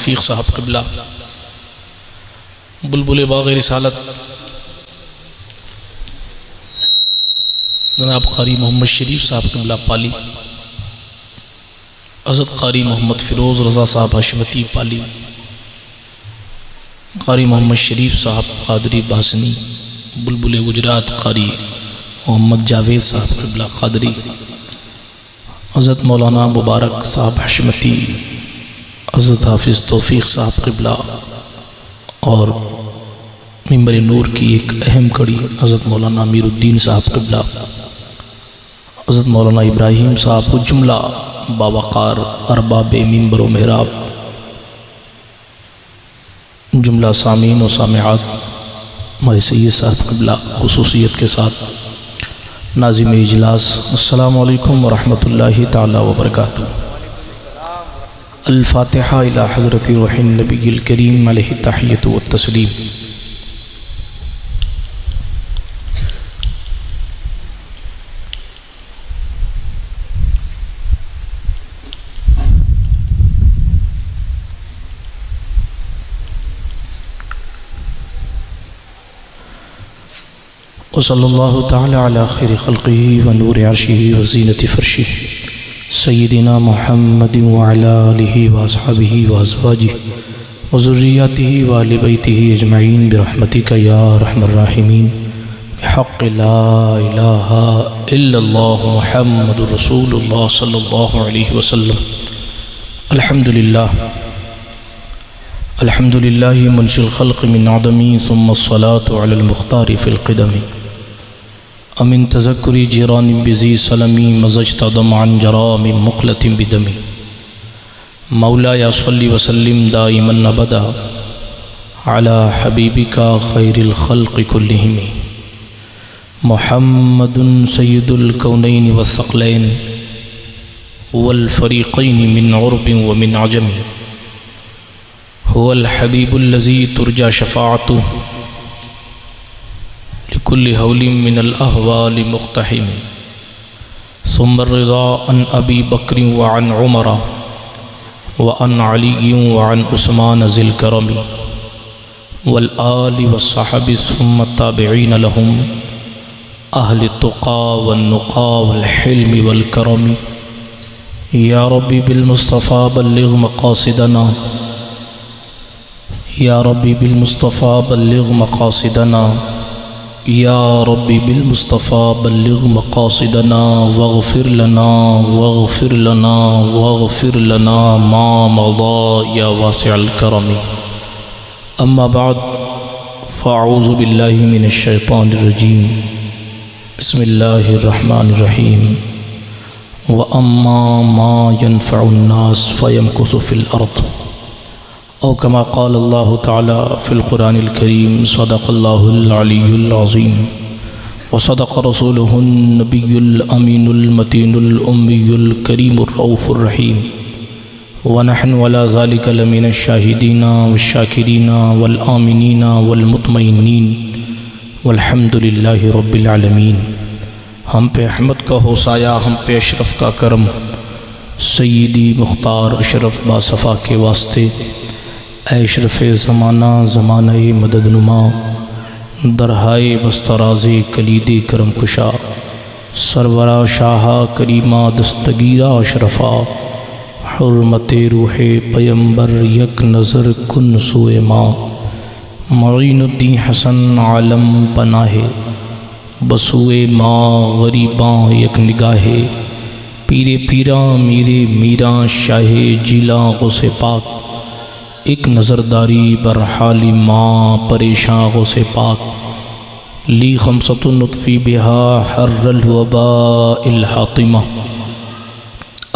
توفیق صاحب قبلہ، بلبل باغ رسالت جناب قاری محمد شریف صاحب قبلہ پالی، حضرت قاری محمد فیروز رضا صاحب حشمتی پالی، قاری محمد شریف صاحب قادری باسنی، بلبل گجرات قاری محمد جاوید صاحب قبلہ قادری، حضرت مولانا مبارک صاحب حشمتی، حضرت حافظ توفیق صاحب قبلہ، اور ممبر نور کی ایک اہم کڑی حضرت مولانا امیر الدین صاحب قبلہ، حضرت مولانا ابراہیم صاحب جملہ باوقار ارباب ممبر و محراب، جملہ سامعین و سامعات ہمارے سید صاحب قبلہ خصوصیت کے ساتھ ناظم اجلاس، السلام علیکم ورحمۃ اللہ تعالی وبرکاتہ۔ الفاتحہ الی حضرت روح النبی الکریم علیہ التحیۃ والتسلیم۔ وصلی اللہ تعالی علی خیر خلقہ ونور عرشہ وزینت فرشہ سیدنا محمد وعلی آلہ واصحابہ وازواجہ وذریاتہ وآل بیتہ اجمعین برحمتک یا ارحم الراحمین بحق لا الہ الا اللہ محمد رسول اللہ صلی اللہ علیہ وسلم۔ الحمدللہ الحمدللہ منشی الخلق من عدمی ثم الصلاة علی المختار فی القدم، امن تذکری جیران بزی سلمی مزجت دمعا جرام مقلت بدمی، مولایا صلی وسلم دائما ابدا علی حبیبکا خیر الخلق کلہم، محمد سید الکونین والثقلین والفریقین من عرب ومن عجم، هو الحبیب الذی ترجى شفاعته لكل هول من الأهوال مقتحم، ثم الرضا عن أبي بكر وعن عمر وعن علي وعن عثمان ذي الكرم والآل والصحب ثم التابعين لهم أهل التقى والنقى والحلم والكرم، يا ربي بالمصطفى بلغ مقاصدنا، يا ربي بالمصطفى بلغ مقاصدنا، یا ربی بالمصطفیٰ بلغ مقاصدنا واغفر لنا واغفر لنا واغفر لنا ما مضى یا واسع الکرم۔ اما بعد فاعوذ باللہ من الشیطان الرجیم، بسم اللہ الرحمن الرحیم، وَأَمَّا مَا يَنْفَعُ النَّاسِ فَيَمْكُثُ فِي الْأَرْضِ، او کما قال اللہ تعالی فی القرآن الکریم، صدق اللہ العلی العظیم وصدق رسولہ النبی الامین المتین الامی الکریم الرؤوف الرحیم، ونحن ولا ذلك لمن الشاہدین والشاکرین والآمنین والمطمئنین والحمد للہ رب العالمین۔ ہم پہ احمد کا ہو سایہ، ہم پہ اشرف کا کرم، سیدی مختار اشرف باصفا کے واسطے، اے اشرف زمانہ زمانہ مدد نما، درہائے بسترازِ کلید کرم کشا، سرورہ شاہا کریمہ دستگیرہ اشرفا، حرمت روح پیمبر یک نظر کن سوئے ماں، معین الدین حسن عالم پناہ، بسوئے ماں غریباں یک نگاہ، پیرے پیراں میرے میراں شاہ جیلاں غوث پاک، ایک نظرداری برحالی ماں پریشاں غوث پاک، لی خمسۃ نطفی بہا حر الوباء الحاطمہ،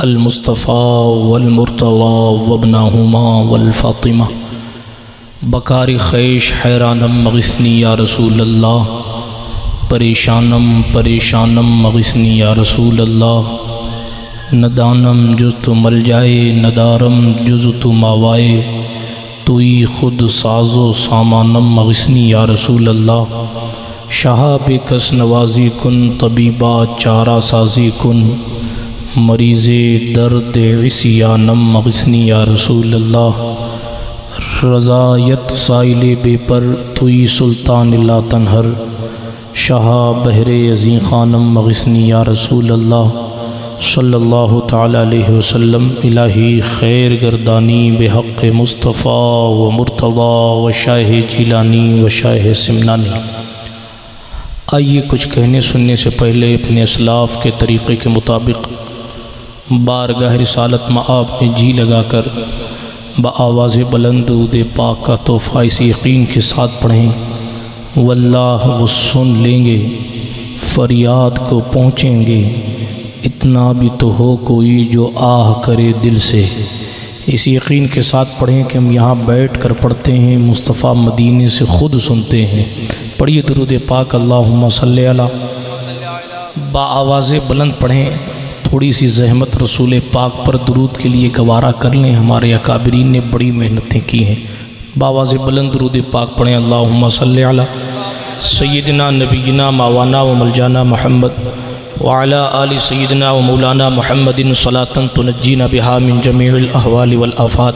المصطفیٰ والمرتضی وابنہما والفاطمہ، بکار خیش حیرانم مغثنی یا رسول اللہ، پریشانم پریشانم مغثنی یا رسول اللہ، ندانم جز تو مل جائے ندارم جز تو ماوائے، توئی خود ساز و سامانم مغثنی یا رسول اللہ، شاہ بے کس نوازی کن طبیبہ چارہ سازی کن، مریض درد عصیانم مغثنی یا رسول اللہ، رضایت سائل بے پر توئی سلطان لا تنہر، شاہ بحر عظیم خانم مغثنی یا رسول اللہ صلی اللہ تعالی علیہ وسلم۔ الہی خیر گردانی بحق مصطفیٰ و مرتضیٰ و شاہ جیلانی و شاہ سمنانی۔ آئیے کچھ کہنے سننے سے پہلے اپنے اسلاف کے طریقے کے مطابق بارگاہ رسالت مآب میں جی لگا کر بآواز بلند درود پاک کا تحفہ اس یقین کے ساتھ پڑھیں، واللہ وہ سن لیں گے، فریاد کو پہنچیں گے، اتنا بھی تو ہو کوئی جو آہ کرے دل سے۔ اس یقین کے ساتھ پڑھیں کہ ہم یہاں بیٹھ کر پڑھتے ہیں، مصطفیٰ مدینے سے خود سنتے ہیں۔ پڑھیے درود پاک، اللہم صلی علی۔ بآواز بلند پڑھیں، تھوڑی سی زحمت رسول پاک پر درود کے لیے گوارا کر لیں، ہمارے اکابرین نے بڑی محنتیں کی ہیں۔ بآواز بلند درود پاک پڑھیں، اللہم صلی علی سیدنا نبینا مولانا و ملجانا محمد وعلی آل سیدنا و مولانا محمد صلاة تنجینا بها من جمیع الاحوال والآفات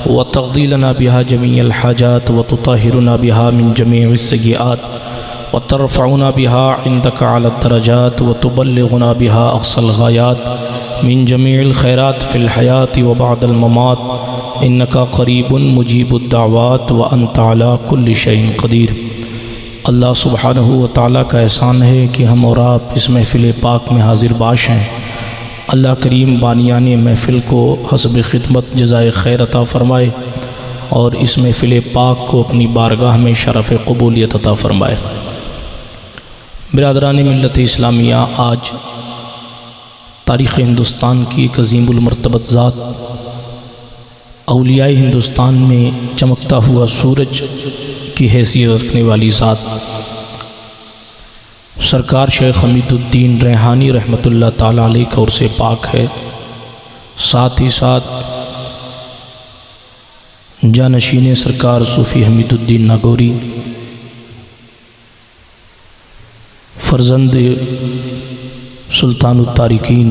وتقضی لنا بها جمیع الحاجات وتطہرنا بها من جمیع السیئات وترفعنا بها عندك على الدرجات وتبلغنا بها أقصى الغايات من جميع الخيرات في الحياة وبعد الممات إنك قريب مجيب الدعوات وأنت على كل شيء قدير۔ اللہ سبحانہ و تعالیٰ کا احسان ہے کہ ہم اور آپ اس محفل پاک میں حاضر باش ہیں۔ اللہ کریم بانیان محفل کو حسب خدمت جزائے خیر عطا فرمائے اور اس محفل پاک کو اپنی بارگاہ میں شرف قبولیت عطا فرمائے۔ برادران ملت اسلامیہ، آج تاریخ ہندوستان کی ایک عظیم المرتبت ذات، اولیاء ہندوستان میں چمکتا ہوا سورج کی حیثیت رکھنے والی ذات سرکار شیخ حمید الدین ریحانی رحمۃ اللہ تعالیٰ علیہ کا عرص پاک ہے۔ ساتھ ہی ساتھ جانشین سرکار صوفی حمید الدین ناگوری، فرزند سلطان التارکین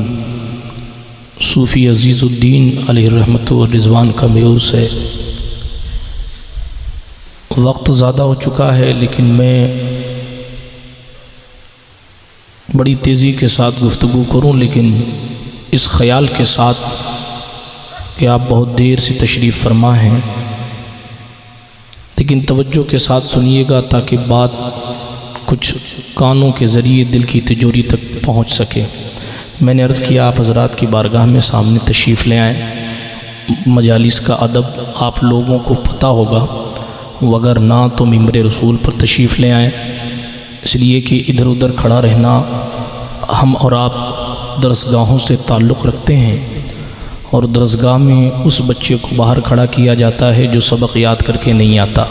صوفی عزیز الدین علیہ الرحمت و رضوان کا میوس ہے۔ وقت زیادہ ہو چکا ہے، لیکن میں بڑی تیزی کے ساتھ گفتگو کروں، لیکن اس خیال کے ساتھ کہ آپ بہت دیر سے تشریف فرما ہیں، لیکن توجہ کے ساتھ سنیے گا تاکہ بات کچھ کانوں کے ذریعے دل کی تجوری تک پہنچ سکے۔ میں نے عرض کیا آپ حضرات کی بارگاہ میں سامنے تشریف لے آئیں۔ مجالس کا ادب آپ لوگوں کو پتہ ہوگا، وگر نہ تو ممبر رسول پر تشریف لے آئیں، اس لیے کہ ادھر ادھر کھڑا رہنا، ہم اور آپ درسگاہوں سے تعلق رکھتے ہیں، اور درسگاہ میں اس بچے کو باہر کھڑا کیا جاتا ہے جو سبق یاد کر کے نہیں آتا۔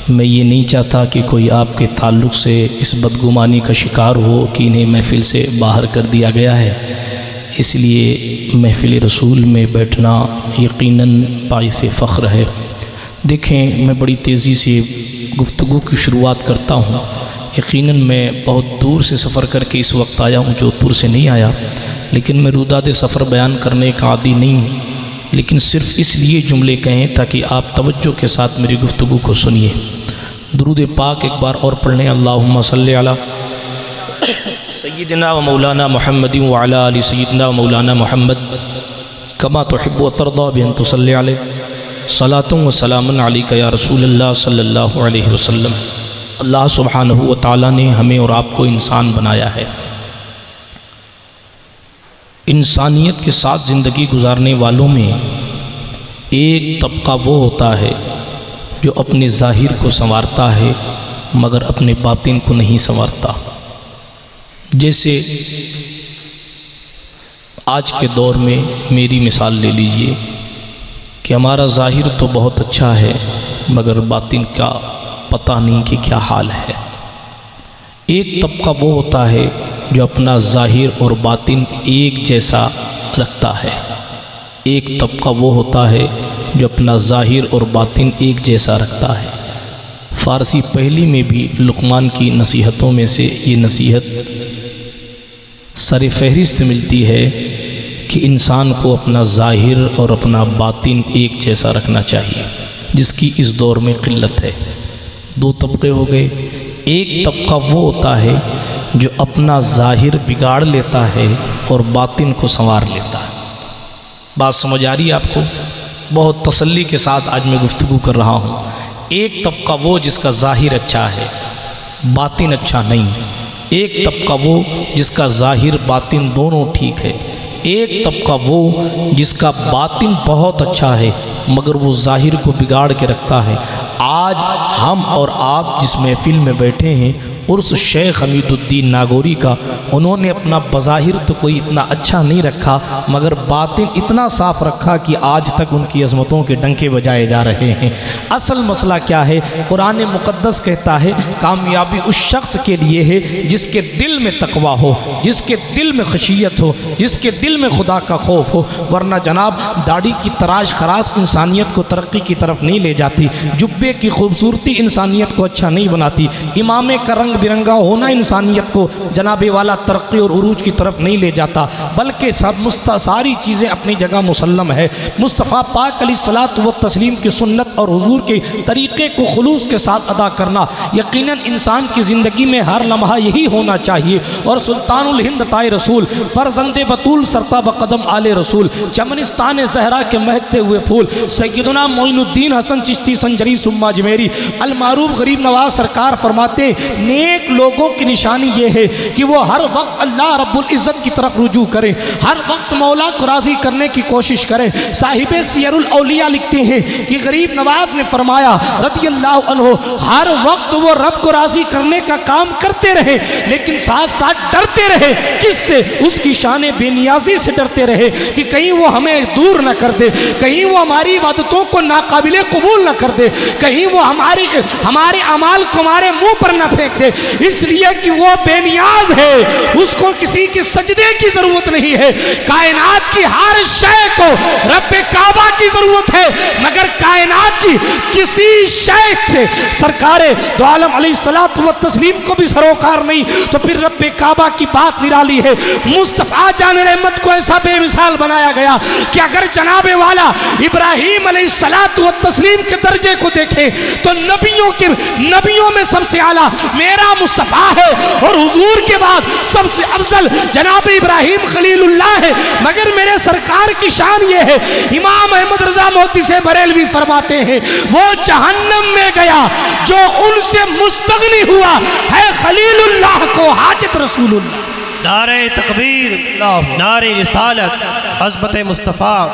میں یہ نہیں چاہتا کہ کوئی آپ کے تعلق سے اس بدگمانی کا شکار ہو کہ انہیں محفل سے باہر کر دیا گیا ہے، اس لیے محفل رسول میں بیٹھنا یقیناً باعث فخر ہے۔ دیکھیں، میں بڑی تیزی سے گفتگو کی شروعات کرتا ہوں۔ یقیناً میں بہت دور سے سفر کر کے اس وقت آیا ہوں، جودھ پور سے نہیں آیا، لیکن میں روداد سفر بیان کرنے کا عادی نہیں ہوں، لیکن صرف اس لیے جملے کہیں تاکہ آپ توجہ کے ساتھ میری گفتگو کو سنیے۔ درود پاک ایک بار اور پڑھ لیں، اللہم صلی علی سیدنا و مولانا محمد وعلی آل سیدنا و مولانا محمد کما تحب و ترضی بان تصلی علیہ صلاۃ و سلام علیک یا رسول اللہ صلی اللہ علیہ وسلم۔ اللہ سبحانہ و تعالیٰ نے ہمیں اور آپ کو انسان بنایا ہے۔ انسانیت کے ساتھ زندگی گزارنے والوں میں ایک طبقہ وہ ہوتا ہے جو اپنے ظاہر کو سنوارتا ہے مگر اپنے باطن کو نہیں سنوارتا۔ جیسے آج کے دور میں میری مثال لے لیجئے کہ ہمارا ظاہر تو بہت اچھا ہے مگر باطن کا پتہ نہیں کہ کیا حال ہے۔ ایک طبقہ وہ ہوتا ہے جو اپنا ظاہر اور باطن ایک جیسا رکھتا ہے۔ ایک طبقہ وہ ہوتا ہے جو اپنا ظاہر اور باطن ایک جیسا رکھتا ہے۔ فارسی پہلی میں بھی لقمان کی نصیحتوں میں سے یہ نصیحت سر فہرست ملتی ہے کہ انسان کو اپنا ظاہر اور اپنا باطن ایک جیسا رکھنا چاہیے۔ جس کی اس دور میں قلت ہے۔ دو طبقے ہو گئے، ایک طبقہ وہ ہوتا ہے جو اپنا ظاہر بگاڑ لیتا ہے اور باطن کو سنوار لیتا ہے۔ بات سمجھ آ رہی ہے آپ کو؟ بہت تسلی کے ساتھ آج میں گفتگو کر رہا ہوں۔ ایک طبقہ وہ جس کا ظاہر اچھا ہے، باطن اچھا نہیں۔ ایک طبقہ وہ جس کا ظاہر باطن دونوں ٹھیک ہے۔ ایک طبقہ وہ جس کا باطن بہت اچھا ہے مگر وہ ظاہر کو بگاڑ کے رکھتا ہے۔ آج ہم اور آپ جس محفل میں بیٹھے ہیں عرس شیخ حمید الدین ناگوری کا، انہوں نے اپنا بظاہر تو کوئی اتنا اچھا نہیں رکھا مگر باطن اتنا صاف رکھا کہ آج تک ان کی عظمتوں کے ڈنکے بجائے جا رہے ہیں۔ اصل مسئلہ کیا ہے؟ قرآن مقدس کہتا ہے کامیابی اس شخص کے لیے ہے جس کے دل میں تقوی ہو، جس کے دل میں خشیت ہو، جس کے دل میں خدا کا خوف ہو، ورنہ جناب داڑھی کی تراش خراش انسانیت کو ترقی کی طرف نہیں لے جاتی، جبے کی خوبصورتی انسانیت کو اچھا نہیں بناتی، امام کا رنگ برنگا ہونا انسانیت کو جناب والا ترقی اور عروج کی طرف نہیں لے جاتا، بلکہ ساری چیزیں اپنی جگہ مسلم ہے۔ مصطفیٰ پاک علیہ الصلوۃ والتسلیم کی سنت اور حضور کے طریقے کو خلوص کے ساتھ ادا کرنا یقیناً انسان کی زندگی میں ہر لمحہ یہی ہونا چاہیے۔ اور سلطان الہند تائے رسول، فرزند بطول سرتاب قدم آل رسول، چمنستان زہرا کے مہکتے ہوئے پھول، سیدنا معین الدین حسن چشتی سنجری ثم اجمیری المعروف غریب نواز سرکار فرماتے نیک لوگوں کی نشانی یہ ہے کہ وہ ہر وقت اللہ رب العزت کی طرف رجوع کریں، ہر وقت مولا کو راضی کرنے کی کوشش کریں۔ صاحب سیر الاولیاء لکھتے ہیں کہ غریب نواز نے فرمایا رضی اللہ عنہ ہر وقت وہ رب کو راضی کرنے کا کام کرتے رہے لیکن ساتھ ساتھ ڈرتے رہے۔ کس سے؟ اس کی شان بے نیازی سے ڈرتے رہے کہ کہیں وہ ہمیں دور نہ کر دے، کہیں وہ ہماری عبادتوں کو ناقابل قبول نہ کر دے، کہیں وہ ہمارے اعمال کو ہمارے منہ پر نہ پھینک دے، اس لیے کہ وہ بے نیاز ہے، اس کو کسی کے سجدے کی ضرورت نہیں ہے۔ کائنات کی ہر شے کو رب کعبہ کی ضرورت ہے مگر کائنات کی کسی شے سے سرکار دو عالم علیہ الصلوۃ والتسلیم کو بھی سروکار نہیں، تو پھر رب کعبہ کی بات نرالی ہے۔ مصطفیٰ جان رحمت کو ایسا بے مثال بنایا گیا کہ اگر جناب والا ابراہیم علیہ الصلوۃ والتسلیم کے درجے کو دیکھیں تو نبیوں میں سب سے اعلیٰ میرا مصطفیٰ ہے، اور حضور کے بعد سب سے افضل جناب ابراہیم خلیل اللہ ہے، مگر میرے سرکار کی شان یہ ہے، امام احمد رضا موتی سے بریلوی فرماتے ہیں وہ جہنم میں گیا جو ان سے مستغنی ہوا ہے خلیل اللہ کو حاجت رسول اللہ۔ نعرہ تکبیر، نعرہ رسالت، عظمت مصطفیٰ۔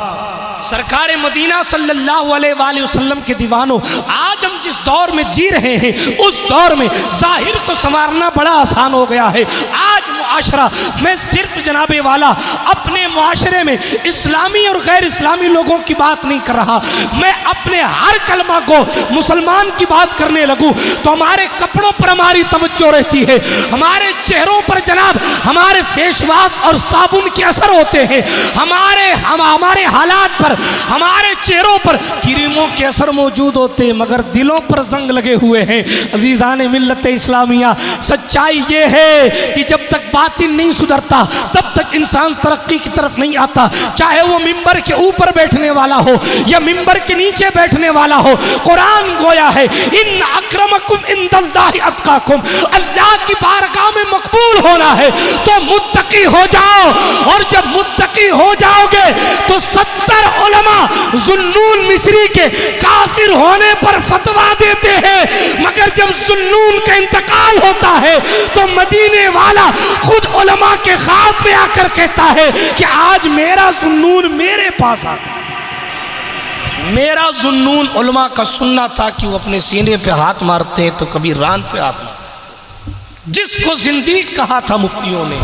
سرکار مدینہ صلی اللہ علیہ وآلہ وسلم کے دیوانوں، آج ہم جس دور میں جی رہے ہیں اس دور میں ظاہر کو سنوارنا بڑا آسان ہو گیا ہے۔ آج معاشرہ، میں صرف جناب والا اپنے معاشرے میں اسلامی اور غیر اسلامی لوگوں کی بات نہیں کر رہا، میں اپنے ہر کلمہ کو مسلمان کی بات کرنے لگوں تو ہمارے کپڑوں پر ہماری توجہ رہتی ہے، ہمارے چہروں پر جناب ہمارے فیس واش اور صابن کے اثر ہوتے ہیں، ہمارے حالات پر ہمارے چہروں پر کریموں کے اثر موجود ہوتے ہیں مگر دلوں پر زنگ لگے ہوئے ہیں۔ عزیزان ملت اسلامیہ، سچائی یہ ہے کہ جب تک باطن نہیں سدھرتا تب تک انسان ترقی کی طرف نہیں آتا، چاہے وہ ممبر کے اوپر بیٹھنے والا ہو یا ممبر کے نیچے بیٹھنے والا ہو۔ قرآن گویا ہے ان اکرمکم عند اللہ اتقاکم، اللہ کی بارگاہ میں مقبول ہونا ہے تو متقی ہو جاؤ، اور جب متقی ہو جاؤ گے تو 70 علماء ذوالنون مصری کے کافر ہونے پر فتویٰ دیتے ہیں، مگر جب ذوالنون کا انتقال ہوتا ہے تو مدینے والا خود علماء کے خواب میں آ کر کہتا ہے کہ آج میرا ذوالنون میرے پاس آ گیا۔ میرا ذوالنون علماء کا سننا تھا کہ وہ اپنے سینے پہ ہاتھ مارتے تو کبھی ران پہ ہاتھ مارتے، جس کو زندیق کہا تھا مفتیوں نے،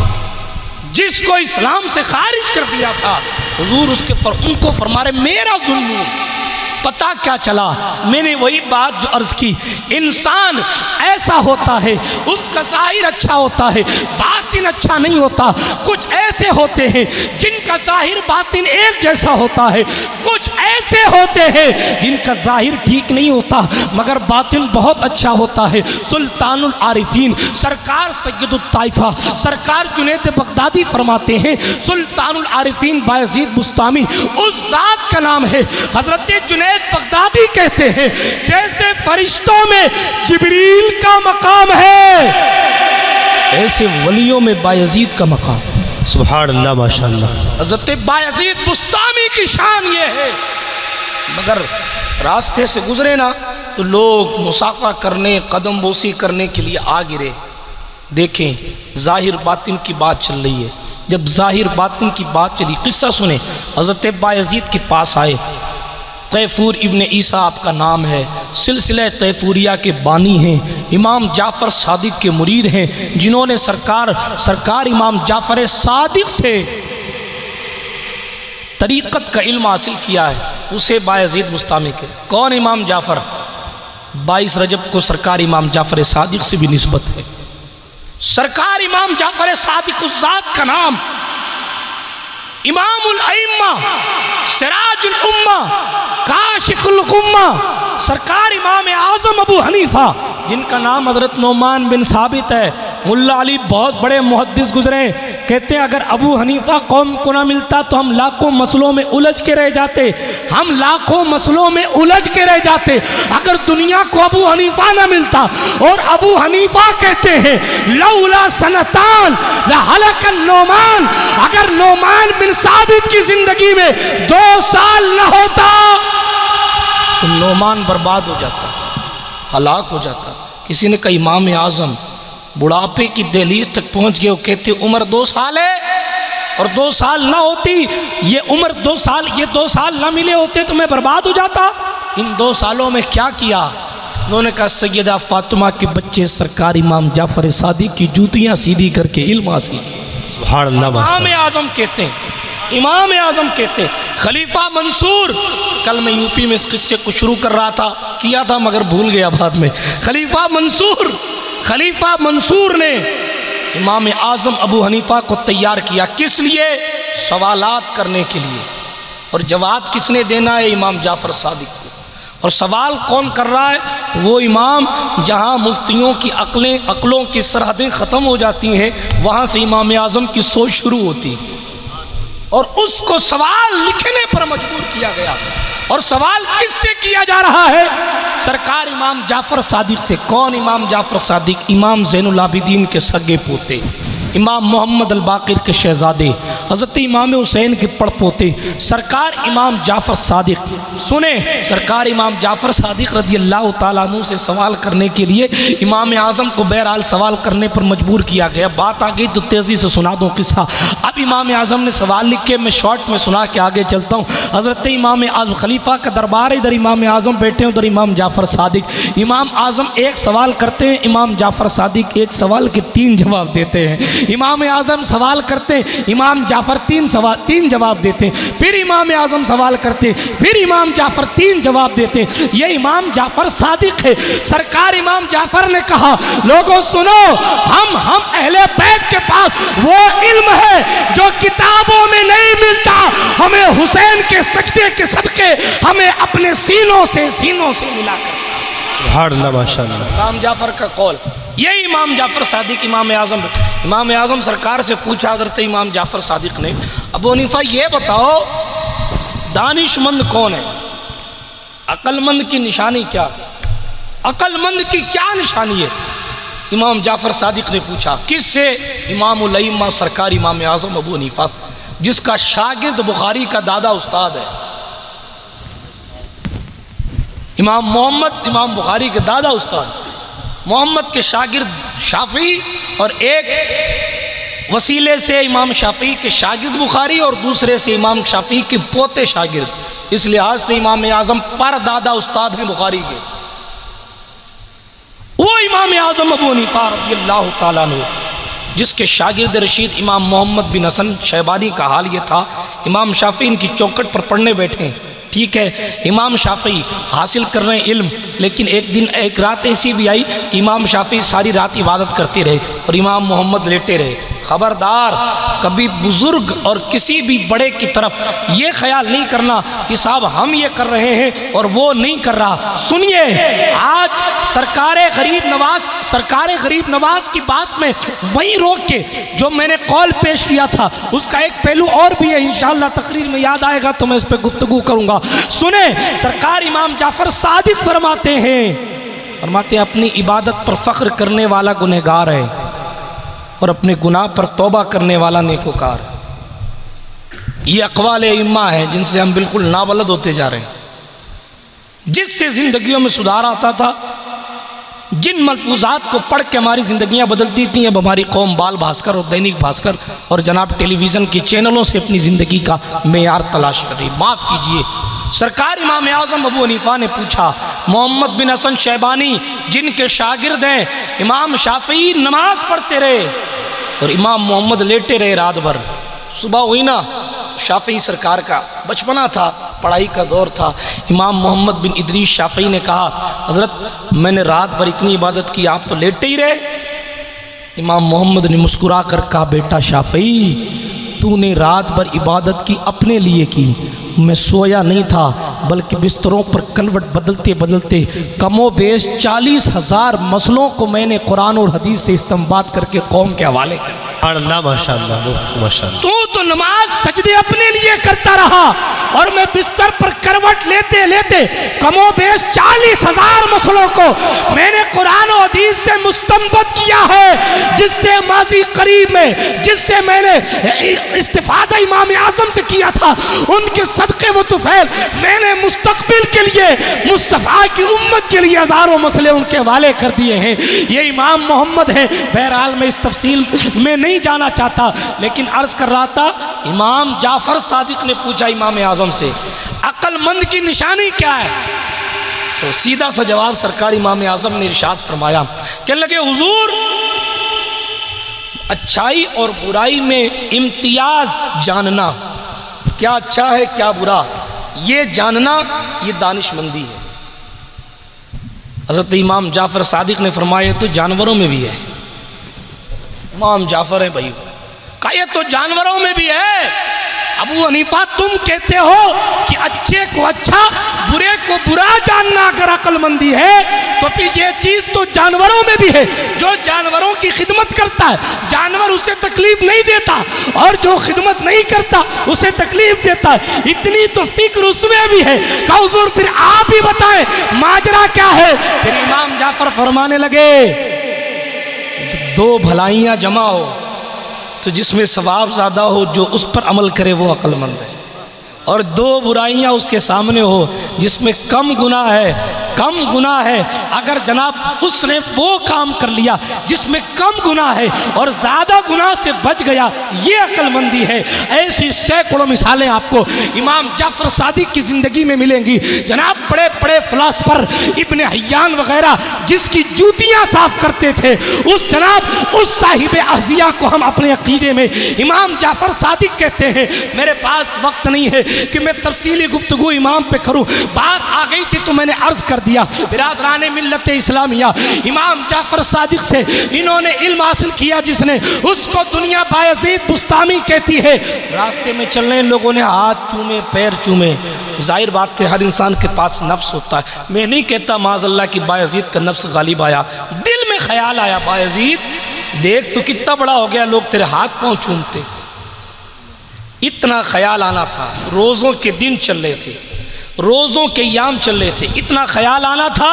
جس کو اسلام سے خارج کر دیا تھا، حضور ان کو فرما رہے میرا ذوالنون۔ پتہ کیا چلا؟ میں نے وہی بات جو عرض کی، انسان ایسا ہوتا ہے اس کا ظاہر اچھا ہوتا ہے باطن اچھا نہیں ہوتا۔ کچھ ایسے ہوتے ہیں جن کا ظاہر باطن ایک جیسا ہوتا ہے، کچھ ایسے ہوتے ہیں جن کا ظاہر ٹھیک نہیں ہوتا مگر باطن بہت اچھا ہوتا ہے۔ سلطان العارفین سرکار سید الطائفہ سرکار جنید بغدادی فرماتے ہیں، سلطان العارفین بایزید بسطامی اس ذات کا نام ہے۔ حضرت جنید جنید بغدادی کہتے ہیں جیسے فرشتوں میں جبریل کا مقام ہے ایسے ولیوں میں بایزید کا مقام ہے۔ سبحان اللہ ماشاءاللہ۔ حضرت بایزید بسطامی کی شان یہ ہے، مگر راستے سے گزرے نا تو لوگ مصافحہ کرنے قدم بوسی کرنے کے لیے آ گرے۔ دیکھیں ظاہر باطن کی بات چل رہی ہے، جب ظاہر باطن کی بات چلی، قصہ سنیں، حضرت بایزید کے پاس آئے، طیفور ابن عیسیٰ آپ کا نام ہے، سلسلہ طیفوریہ کے بانی ہیں، امام جعفر صادق کے مرید ہیں، جنہوں نے سرکار امام جعفر صادق سے طریقت کا علم حاصل کیا ہے، اسے بایزید بسطامی کے۔ کون امام جعفر؟ 22 رجب کو سرکار امام جعفر صادق سے بھی نسبت ہے۔ سرکار امام جعفر صادق اس ذات کا نام امام الائمہ، سراج الامہ، کاشف الغمہ، سرکار امام اعظم ابو حنیفہ، جن کا نام حضرت نعمان بن ثابت ہے۔ ملا علی بہت بڑے محدث گزرے، کہتے ہیں اگر ابو حنیفہ قوم کو نہ ملتا تو ہم لاکھوں مسئلوں میں الجھ کے رہ جاتے، ہم لاکھوں مسئلوں میں الجھ کے رہ جاتے اگر دنیا کو ابو حنیفہ نہ ملتا۔ اور ابو حنیفہ کہتے ہیں لولا سنتان لہلک النعمان، اگر نعمان بن ثابت کی زندگی میں 2 سال نہ ہوتا تو نعمان برباد ہو جاتا، ہلاک ہو جاتا۔ کسی نے کہا امام اعظم بڑھاپے کی دہلیز تک پہنچ گئے، وہ کہتے عمر 2 سال ہے، اور 2 سال نہ ہوتی، یہ عمر 2 سال، یہ 2 سال نہ ملے ہوتے تو میں برباد ہو جاتا۔ ان 2 سالوں میں کیا کیا؟ انہوں نے کہا سیدہ فاطمہ کے بچے سرکار امام جعفر صادق کی جوتیاں سیدھی کر کے علم حاصل کیا۔ سبحان اللہ امام اعظم کہتے ہیں، امام اعظم کہتے ہیں خلیفہ منصور، کل میں یوپی میں اس قصے کو شروع کر رہا تھا، کیا تھا مگر بھول گیا بعد میں۔ خلیفہ منصور نے امام اعظم ابو حنیفہ کو تیار کیا، کس لیے؟ سوالات کرنے کے لیے، اور جواب کس نے دینا ہے؟ امام جعفر صادق کو۔ اور سوال کون کر رہا ہے؟ وہ امام جہاں مفتیوں کی عقلوں کی سرحدیں ختم ہو جاتی ہیں، وہاں سے امام اعظم کی سوچ شروع ہوتی، اور اس کو سوال لکھنے پر مجبور کیا گیا۔ اور سوال کس سے کیا جا رہا ہے؟ سرکار امام جعفر صادق سے۔ کون امام جعفر صادق؟ امام زین العابدین کے سگے پوتے، امام محمد الباقر کے شہزادے، حضرت امام حسین کے پڑ پوتے، سرکار امام جعفر صادق۔ سنیں، سرکار امام جعفر صادق رضی اللہ تعالیٰ عنہ سے سوال کرنے کے لیے امام اعظم کو بہرحال سوال کرنے پر مجبور کیا گیا۔ بات آ گئی تو تیزی سے سنا دوں قصہ۔ اب امام اعظم نے سوال لکھے، میں شارٹ میں سنا کے آگے چلتا ہوں۔ حضرت امام اعظم خلیفہ کا دربار ہے، ادھر امام اعظم بیٹھے ہیں، ادھر امام جعفر صادق۔ امام اعظم ایک سوال کرتے ہیں، امام جعفر صادق ایک سوال کے 3 جواب دیتے ہیں۔ امام اعظم سوال کرتے ہیں، امام جعفر 3 جواب دیتے ہیں، پھر امام اعظم سوال کرتے ہیں، پھر امام جعفر 3 جواب دیتے ہیں۔ یہ امام جعفر صادق ہے۔ سرکار امام جعفر نے کہا لوگوں سنو، ہم اہل بیت کے پاس وہ علم ہے جو کتابوں میں نہیں ملتا، ہمیں حسین کے سجدے کے صدقے ہمیں اپنے سینوں سے ملا کر۔ سبحان اللہ ماشاءاللہ۔ امام جعفر کا قول، یہ امام جعفر صادق امام اعظم سرکار سے پوچھا حضرت امام جعفر صادق نے، ابو حنیفہ یہ بتاؤ دانش مند کون ہے؟ عقل مند کی نشانی کیا؟ عقل مند کی کیا نشانی ہے؟ امام جعفر صادق نے پوچھا، کس سے؟ امام الائمہ سرکار امام اعظم ابو حنیفہ، جس کا شاگرد بخاری کا دادا استاد ہے۔ امام محمد امام بخاری کے دادا استاد، محمد کے شاگرد شافعی، اور ایک وسیلے سے امام شافعی کے شاگرد بخاری اور دوسرے سے امام شافعی کے پوتے شاگرد، اس لحاظ سے امام اعظم پر دادا استاد ہیں بخاری کے۔ وہ امام اعظم ابو حنیفہ رضی اللہ تعالیٰ عنہ جس کے شاگرد رشید امام محمد بن حسن شیبانی کا حال یہ تھا، امام شافعی ان کی چوکٹ پر پڑھنے بیٹھے ہیں، ٹھیک ہے، امام شافعی حاصل کر رہے ہیں علم، لیکن ایک رات ایسی بھی آئی کہ امام شافعی ساری رات عبادت کرتے رہے اور امام محمد لیٹے رہے، خبردار کبھی بزرگ اور کسی بھی بڑے کی طرف یہ خیال نہیں کرنا کہ صاحب ہم یہ کر رہے ہیں اور وہ نہیں کر رہا۔ سنیے، آج سرکار غریب نواز کی بات میں وہی روک کے جو میں نے قول پیش کیا تھا اس کا ایک پہلو اور بھی ہے، انشاءاللہ تقریر میں یاد آئے گا تو میں اس پہ گفتگو کروں گا۔ سنیں، سرکار امام جعفر صادق فرماتے ہیں اپنی عبادت پر فخر کرنے والا گنہگار ہے اور اپنے گناہ پر توبہ کرنے والا نیکوکار ہے۔ یہ اقوال ائمہ ہیں جن سے ہم بالکل نابلد ہوتے جا رہے ہیں، جس سے زندگیوں میں سدھار آتا تھا، جن ملفوظات کو پڑھ کے ہماری زندگیاں بدلتی تھیں، اب ہماری قوم بال بھاسکر اور دینک بھاسکر اور جناب ٹیلی ویژن کی چینلوں سے اپنی زندگی کا معیار تلاش کر رہی۔ معاف کیجئے، سرکار امام اعظم ابو حنیفہ نے پوچھا، محمد بن حسن شیبانی جن کے شاگرد ہیں، امام شافعی نماز پڑھتے رہے اور امام محمد لیٹے رہے رات بھر، صبح ہوئی نا، شافعی سرکار کا بچپنا تھا، پڑھائی کا دور تھا، امام محمد بن ادریس شافعی نے کہا، حضرت میں نے رات بھر اتنی عبادت کی، آپ تو لیٹے ہی رہے۔ امام محمد نے مسکرا کر کہا، بیٹا شافعی، تو نے رات بھر عبادت کی اپنے لیے کی، میں سویا نہیں تھا بلکہ بستروں پر کلوٹ بدلتے بدلتے کم و بیش 40,000 مسئلوں کو میں نے قرآن اور حدیث سے استنباط کر کے قوم کے حوالے کر۔ اللہ ماشاءاللہ، ماشاءاللہ۔ تو نماز سجدے اپنے لیے کرتا رہا اور میں بستر پر کروٹ لیتے لیتے کم و بیش 40,000 مسئلوں کو میں نے قرآن و حدیث سے مستنبط کیا ہے، جس سے ماضی قریب میں جس سے میں نے استفادہ امام اعظم سے کیا تھا، ان کے صدقے و طفیل میں نے مستقبل کے لیے مصطفیٰ کی امت کے لیے ہزاروں مسئلے ان کے حوالے کر دیے ہیں۔ یہ امام محمد ہیں۔ بہرحال میں اس تفصیل میں نہیں جانا چاہتا، لیکن عرض کر رہا تھا، امام جعفر صادق نے پوچھا امام اعظم سے، عقل مند کی نشانی کیا ہے؟ تو سیدھا سا جواب سرکار امام اعظم نے ارشاد فرمایا، کہنے لگے حضور، اچھائی اور برائی میں امتیاز جاننا، کیا اچھا ہے کیا برا، یہ جاننا، یہ دانش مندی ہے۔ حضرت امام جعفر صادق نے فرمایا تو جانوروں میں بھی ہے۔ امام جعفر ہیں بھائی، کہا یہ تو جانوروں میں بھی ہے۔ ابو حنیفہ تم کہتے ہو کہ اچھے کو اچھا برے کو برا جاننا اگر عقل مندی ہے تو پھر یہ چیز تو جانوروں میں بھی ہے۔ جو جانوروں کی خدمت کرتا ہے جانور اسے تکلیف نہیں دیتا، اور جو خدمت نہیں کرتا اسے تکلیف دیتا ہے، اتنی تو فکر اس میں بھی ہے۔ کہا حضور پھر آپ ہی بتائیں ماجرا کیا ہے؟ پھر امام جعفر فرمانے لگے، دو بھلائیاں جمع ہو تو جس میں ثواب زیادہ ہو، جو اس پر عمل کرے وہ عقل مند ہے، اور دو برائیاں اس کے سامنے ہو جس میں کم گناہ ہے، اگر جناب اس نے وہ کام کر لیا جس میں کم گناہ ہے اور زیادہ گناہ سے بچ گیا، یہ عقل مندی ہے۔ ایسی سینکڑوں مثالیں آپ کو امام جعفر صادق کی زندگی میں ملیں گی۔ جناب بڑے بڑے فلاسفر ابن حیان وغیرہ جس کی جوتیاں صاف کرتے تھے، اس صاحب احذیہ کو ہم اپنے عقیدے میں امام جعفر صادق کہتے ہیں۔ میرے پاس وقت نہیں ہے کہ میں تفصیلی گفتگو امام پہ کروں، بات آ گئی تھی تو میں نے عرض کر دیا۔ برادران ملت اسلامیہ، امام جعفر صادق سے انہوں نے علم حاصل کیا جس نے اس کو دنیا بایزید بستامی کہتی ہے۔ راستے میں چلنے لوگوں نے ہاتھ چومے، پیر چومے، ظاہر بات ہے ہر انسان کے پاس نفس ہوتا ہے۔ میں نہیں کہتا معاذ اللہ کہ بایزید کا نفس غالب آیا، دل میں خیال آیا، بایزید دیکھ تو کتنا بڑا ہو گیا، لوگ تیرے ہاتھ پاؤں چومتے، اتنا خیال آنا تھا۔ روزوں کے دن چل رہے تھے، روزوں کے ایام چل رہے تھے، اتنا خیال آنا تھا۔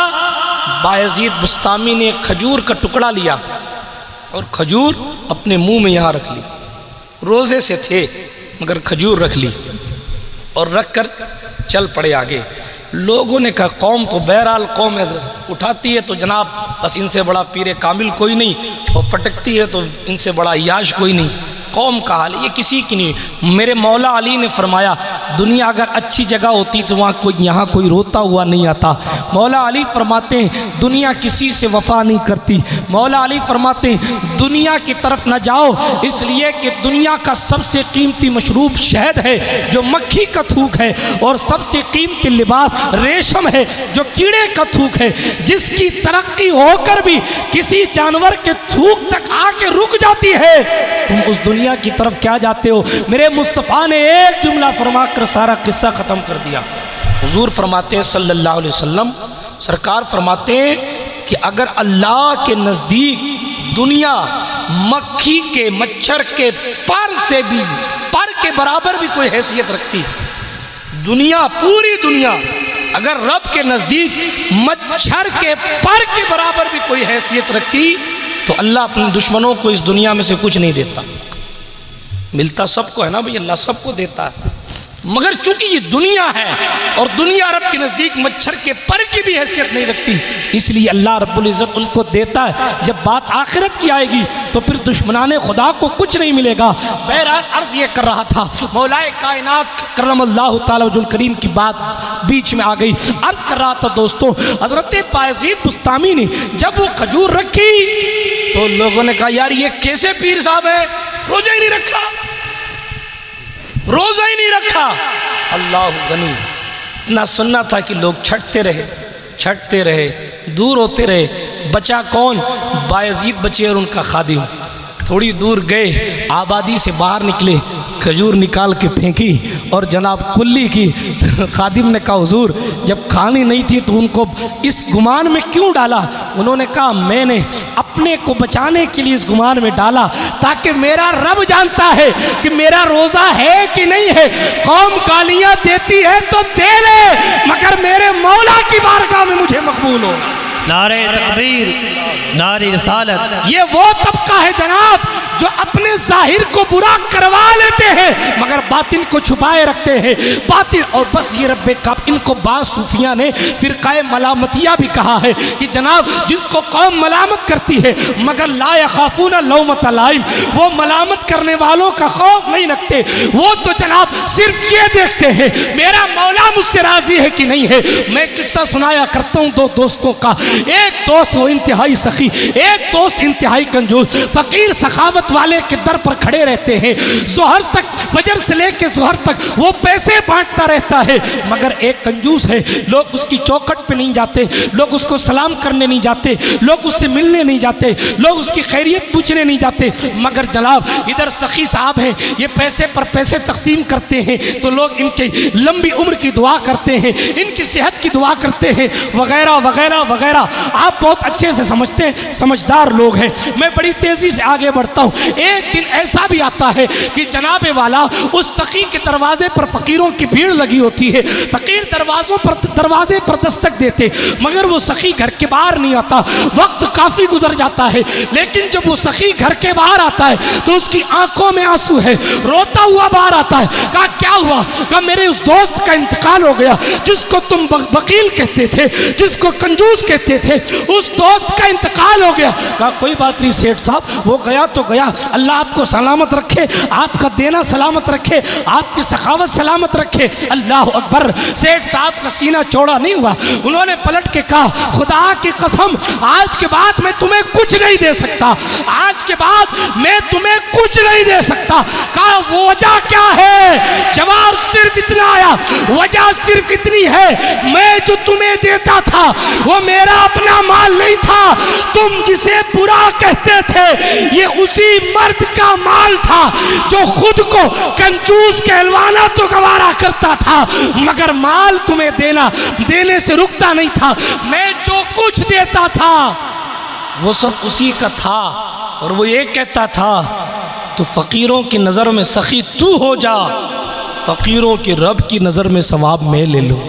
بایزید بستامی نے کھجور کا ٹکڑا لیا اور کھجور اپنے منہ میں یہاں رکھ لی، روزے سے تھے مگر کھجور رکھ لی اور رکھ کر چل پڑے آگے۔ لوگوں نے کہا قوم تو بہرحال قوم اٹھاتی ہے تو جناب بس ان سے بڑا پیر کامل کوئی نہیں، اور پٹکتی ہے تو ان سے بڑا عیاش کوئی نہیں، قوم کا حال ہے، یہ کسی کی نہیں۔ میرے مولا علی نے فرمایا دنیا اگر اچھی جگہ ہوتی تو وہاں یہاں کوئی روتا ہوا نہیں آتا۔ مولا علی فرماتے ہیں دنیا کسی سے وفا نہیں کرتی۔ مولا علی فرماتے ہیں دنیا کی طرف نہ جاؤ، اس لیے کہ دنیا کا سب سے قیمتی مشروب شہد ہے جو مکھی کا تھوک ہے، اور سب سے قیمتی لباس ریشم ہے جو کیڑے کا تھوک ہے، جس کی ترقی ہو کر بھی کسی جانور کے تھوک تک آ کے رک جاتی ہے، تم اس دنیا کی طرف کیا جاتے ہو؟ میرے مصطفیٰ نے ایک جملہ فرما کر سارا قصہ ختم کر دیا۔ حضور فرماتے ہیں صلی اللہ علیہ وسلم، سرکار فرماتے ہیں کہ اگر اللہ کے نزدیک دنیا مکھی کے مچھر کے پر سے بھی پر کے برابر بھی کوئی حیثیت رکھتی، دنیا پوری دنیا اگر رب کے نزدیک مچھر کے پر کے برابر بھی کوئی حیثیت رکھتی تو اللہ اپنے دشمنوں کو اس دنیا میں سے کچھ نہیں دیتا۔ ملتا سب کو ہے نا بھئی، اللہ سب کو دیتا ہے، مگر چونکہ یہ دنیا ہے اور دنیا رب کے نزدیک مچھر کے پر کی بھی حیثیت نہیں رکھتی، اس لیے اللہ رب العزت ان کو دیتا ہے۔ جب بات آخرت کی آئے گی تو پھر دشمنان خدا کو کچھ نہیں ملے گا۔ بہرحال عرض یہ کر رہا تھا، مولا کائنات کرم اللہ تعالی وجہ الکریم کی بات بیچ میں آ گئی۔ عرض کر رہا تھا دوستوں، حضرت بایزید بستامی نے جب وہ کھجور رکھی تو لوگوں نے کہا یار یہ کیسے پیر صاحب ہے، روزہ ہی نہیں رکھا، روزہ ہی نہیں رکھا۔ اللہ غنی، اتنا سننا تھا کہ لوگ چھٹتے رہے، دور ہوتے رہے، بچا کون؟ بایزید بچے اور ان کا خادم۔ تھوڑی دور گئے، آبادی سے باہر نکلے، کھجور نکال کے پھینکی اور جناب کلی کی۔ خادم نے کہا حضور جب کھانی نہیں تھی تو ان کو اس گمان میں کیوں ڈالا؟ انہوں نے کہا میں نے اپنے کو بچانے کے لیے اس گمان میں ڈالا تاکہ میرا رب جانتا ہے کہ میرا روزہ ہے کہ نہیں ہے۔ قوم گالیاں دیتی ہے تو دے لے، مگر میرے مولا کی بارگاہ میں مجھے مقبول ہو۔ نعرہ تکبیر، نعرہ رسالت۔ یہ وہ طبقہ ہے جناب جو اپنے ظاہر کو برا کروا لیتے ہیں مگر باطن کو چھپائے رکھتے ہیں، باطن اور بس یہ رب کعب۔ ان کو بعض صوفیہ نے فرقہ ملامتیہ بھی کہا ہے کہ جناب جن کو قوم ملامت کرتی ہے مگر لا یخافون لومۃ لائم، وہ ملامت کرنے والوں کا خوف نہیں رکھتے، وہ تو جناب صرف یہ دیکھتے ہیں میرا مولا مجھ سے راضی ہے کہ نہیں ہے۔ میں قصہ سنایا کرتا ہوں دو دوستوں کا، ایک دوست وہ انتہائی سخی، ایک دوست انتہائی کنجوس، فقیر سخاوت والے کے در پر کھڑے رہتے ہیں، ظہر تک، فجر سے لے کے ظہر تک وہ پیسے بانٹتا رہتا ہے، مگر ایک کنجوس ہے، لوگ اس کی چوکھٹ پہ نہیں جاتے، لوگ اس کو سلام کرنے نہیں جاتے، لوگ اس سے ملنے نہیں جاتے، لوگ اس کی خیریت پوچھنے نہیں جاتے، مگر جناب ادھر سخی صاحب ہیں، یہ پیسے پر پیسے تقسیم کرتے ہیں تو لوگ ان کی لمبی عمر کی دعا کرتے ہیں، ان کی صحت کی دعا کرتے ہیں وغیرہ وغیرہ وغیرہ۔ آپ بہت اچھے سے سمجھتے ہیں، سمجھدار لوگ ہیں، میں بڑی تیزی سے آگے بڑھتا ہوں۔ ایک دن ایسا بھی آتا ہے کہ جناب والا اس سخی کے دروازے پر فقیروں کی بھیڑ لگی ہوتی ہے، فقیر دروازے پر دستک دیتے مگر وہ سخی گھر کے باہر نہیں آتا، وقت کافی گزر جاتا ہے، لیکن جب وہ سخی گھر کے باہر آتا ہے تو اس کی آنکھوں میں آنسو ہے، روتا ہوا باہر آتا ہے۔ کہا کیا ہوا؟ کہا میرے اس دوست کا انتقال ہو گیا جس کو تم وکیل کہتے تھے، جس کو کنجوس کہتے تھے، اس دوست کا انتقال ہو گیا۔ کہا کوئی بات نہیں سیٹھ صاحب، وہ گیا تو گیا، اللہ آپ کو سلامت رکھے، آپ کا دینا سلامت رکھے، آپ کی سخاوت سلامت رکھے۔ اللہ اکبر، سیٹھ صاحب کا سینہ چوڑا نہیں ہوا، انہوں نے پلٹ کے کہا خدا کی قسم آج کے بعد میں تمہیں کچھ نہیں دے سکتا، آج کے بعد میں تمہیں کچھ نہیں دے سکتا۔ کہا وجہ کیا ہے؟ جواب صرف اتنا آیا، وجہ صرف اتنی ہے میں جو تمہیں دیتا تھا وہ میرا اپنا مال نہیں تھا، تم جسے برا کہتے تھے یہ اسی مرد کا مال تھا جو خود کو کنجوس کہلوانا تو گوارا کرتا تھا مگر مال تمہیں دینے سے رکتا نہیں تھا۔ میں جو کچھ دیتا تھا وہ سب اسی کا تھا، اور وہ یہ کہتا تھا تو فقیروں کی نظر میں سخی تو ہو جا، فقیروں کی رب کی نظر میں ثواب میں لے لوں۔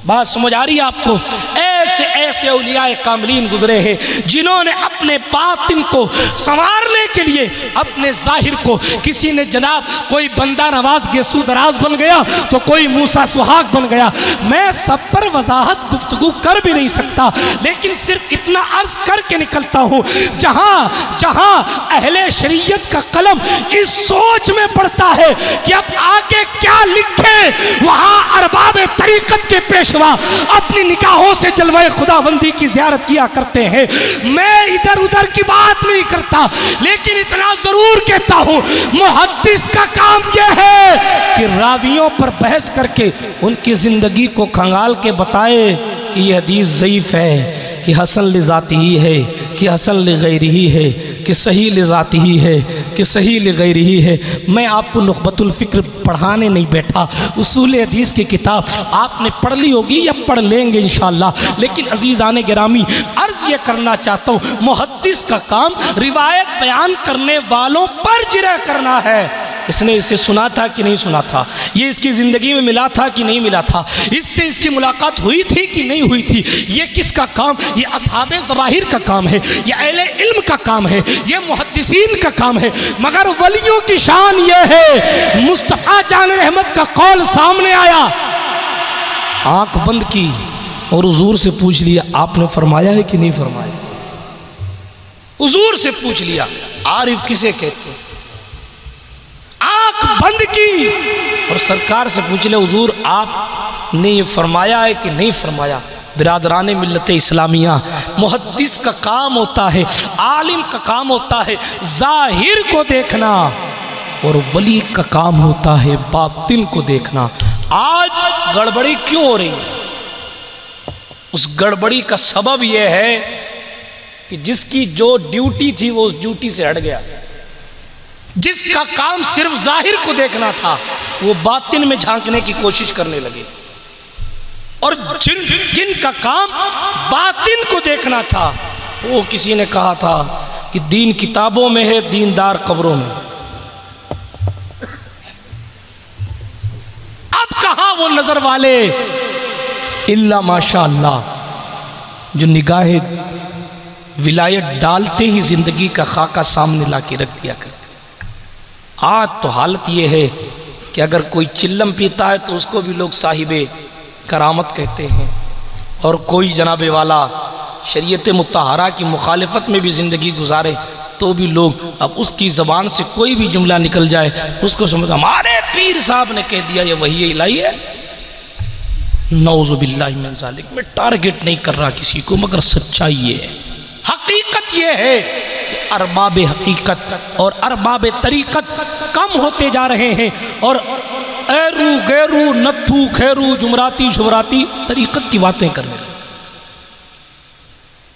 بات سمجھ آ رہی ہے آپ کو؟ ایسے ایسے ایسے اولیاء کاملین گزرے ہیں جنہوں نے اپنے باطن کو سنوارنے کے لیے اپنے ظاہر کو، کسی نے جناب کوئی بندہ نواز گیسو دراز بن گیا تو کوئی موسیٰ سہاگ بن گیا. میں سب پر وضاحت گفتگو کر بھی نہیں سکتا، لیکن صرف اتنا عرض کر کے نکلتا ہوں، جہاں اہل شریعت کا قلم اس سوچ میں پڑتا ہے کہ اب آگے کیا لکھے، وہاں ارباب طریقت کے پیشوا اپنی نگاہوں سے جلوہ خداوندی کی زیارت کیا کرتے ہیں. میں ادھر ادھر کی بات نہیں کرتا، لیکن اتنا ضرور کہتا ہوں، محدث کا کام یہ ہے کہ راویوں پر بحث کر کے ان کی زندگی کو کھنگال کے بتائے کہ یہ حدیث ضعیف ہے، کہ حسن لذاتی ہی ہے، کہ حسن لغیرہ ہی ہے، کہ صحیح لذاتی ہی ہے، کہ صحیح لغیرہ ہی ہے. میں آپ کو نخبۃ الفکر پڑھانے نہیں بیٹھا، اصول حدیث کی کتاب آپ نے پڑھ لی ہوگی یا پڑھ لیں گے انشاءاللہ. لیکن عزیزان گرامی، عرض یہ کرنا چاہتا ہوں، محدث کا کام روایت بیان کرنے والوں پر جرح کرنا ہے. اس نے اسے سنا تھا کہ نہیں سنا تھا، یہ اس کی زندگی میں ملا تھا کہ نہیں ملا تھا، اس سے اس کی ملاقات ہوئی تھی کہ نہیں ہوئی تھی. یہ کس کا کام؟ یہ اصحاب ظواہر کا کام ہے، یہ اہل علم کا کام ہے، یہ محدثین کا کام ہے. مگر ولیوں کی شان یہ ہے، مصطفیٰ جان احمد کا قول سامنے آیا، آنکھ بند کی اور حضور سے پوچھ لیا آپ نے فرمایا ہے کہ نہیں فرمایا. حضور سے پوچھ لیا عارف کسے کہتے ہیں، آنکھ بند کی اور سرکار سے پوچھ لے حضور آپ نے یہ فرمایا ہے کہ نہیں فرمایا. برادران ملت اسلامیہ، محدث کا کام ہوتا ہے، عالم کا کام ہوتا ہے ظاہر کو دیکھنا، اور ولی کا کام ہوتا ہے باطن کو دیکھنا. آج گڑبڑی کیوں ہو رہی ہے؟ اس گڑبڑی کا سبب یہ ہے کہ جس کی جو ڈیوٹی تھی وہ اس ڈیوٹی سے ہٹ گیا. جس کا کام صرف ظاہر کو دیکھنا تھا وہ باطن میں جھانکنے کی کوشش کرنے لگے، اور جن کا کام باطن کو دیکھنا تھا وہ کسی نے کہا تھا کہ دین کتابوں میں ہے، دیندار قبروں میں. اب کہاں وہ نظر والے الا ماشاء اللہ جو نگاہ ولایت ڈالتے ہی زندگی کا خاکہ سامنے لا کے رکھ دیا کرتے. آج تو حالت یہ ہے کہ اگر کوئی چلم پیتا ہے تو اس کو بھی لوگ صاحب کرامت کہتے ہیں، اور کوئی جناب والا شریعت مطہرہ کی مخالفت میں بھی زندگی گزارے تو بھی لوگ اب اس کی زبان سے کوئی بھی جملہ نکل جائے اس کو سمجھ ہمارے پیر صاحب نے کہہ دیا یہ وحی الہی ہے. نعوذ باللہ من ذالک. میں ٹارگٹ نہیں کر رہا کسی کو، مگر سچائی یہ ہے، حقیقت یہ ہے کہ ارباب حقیقت اور ارباب طریقت کم ہوتے جا رہے ہیں، اور ایرو غیرو نتھو خیرو جمراتی شمراتی طریقت کی باتیں کرنے لگے.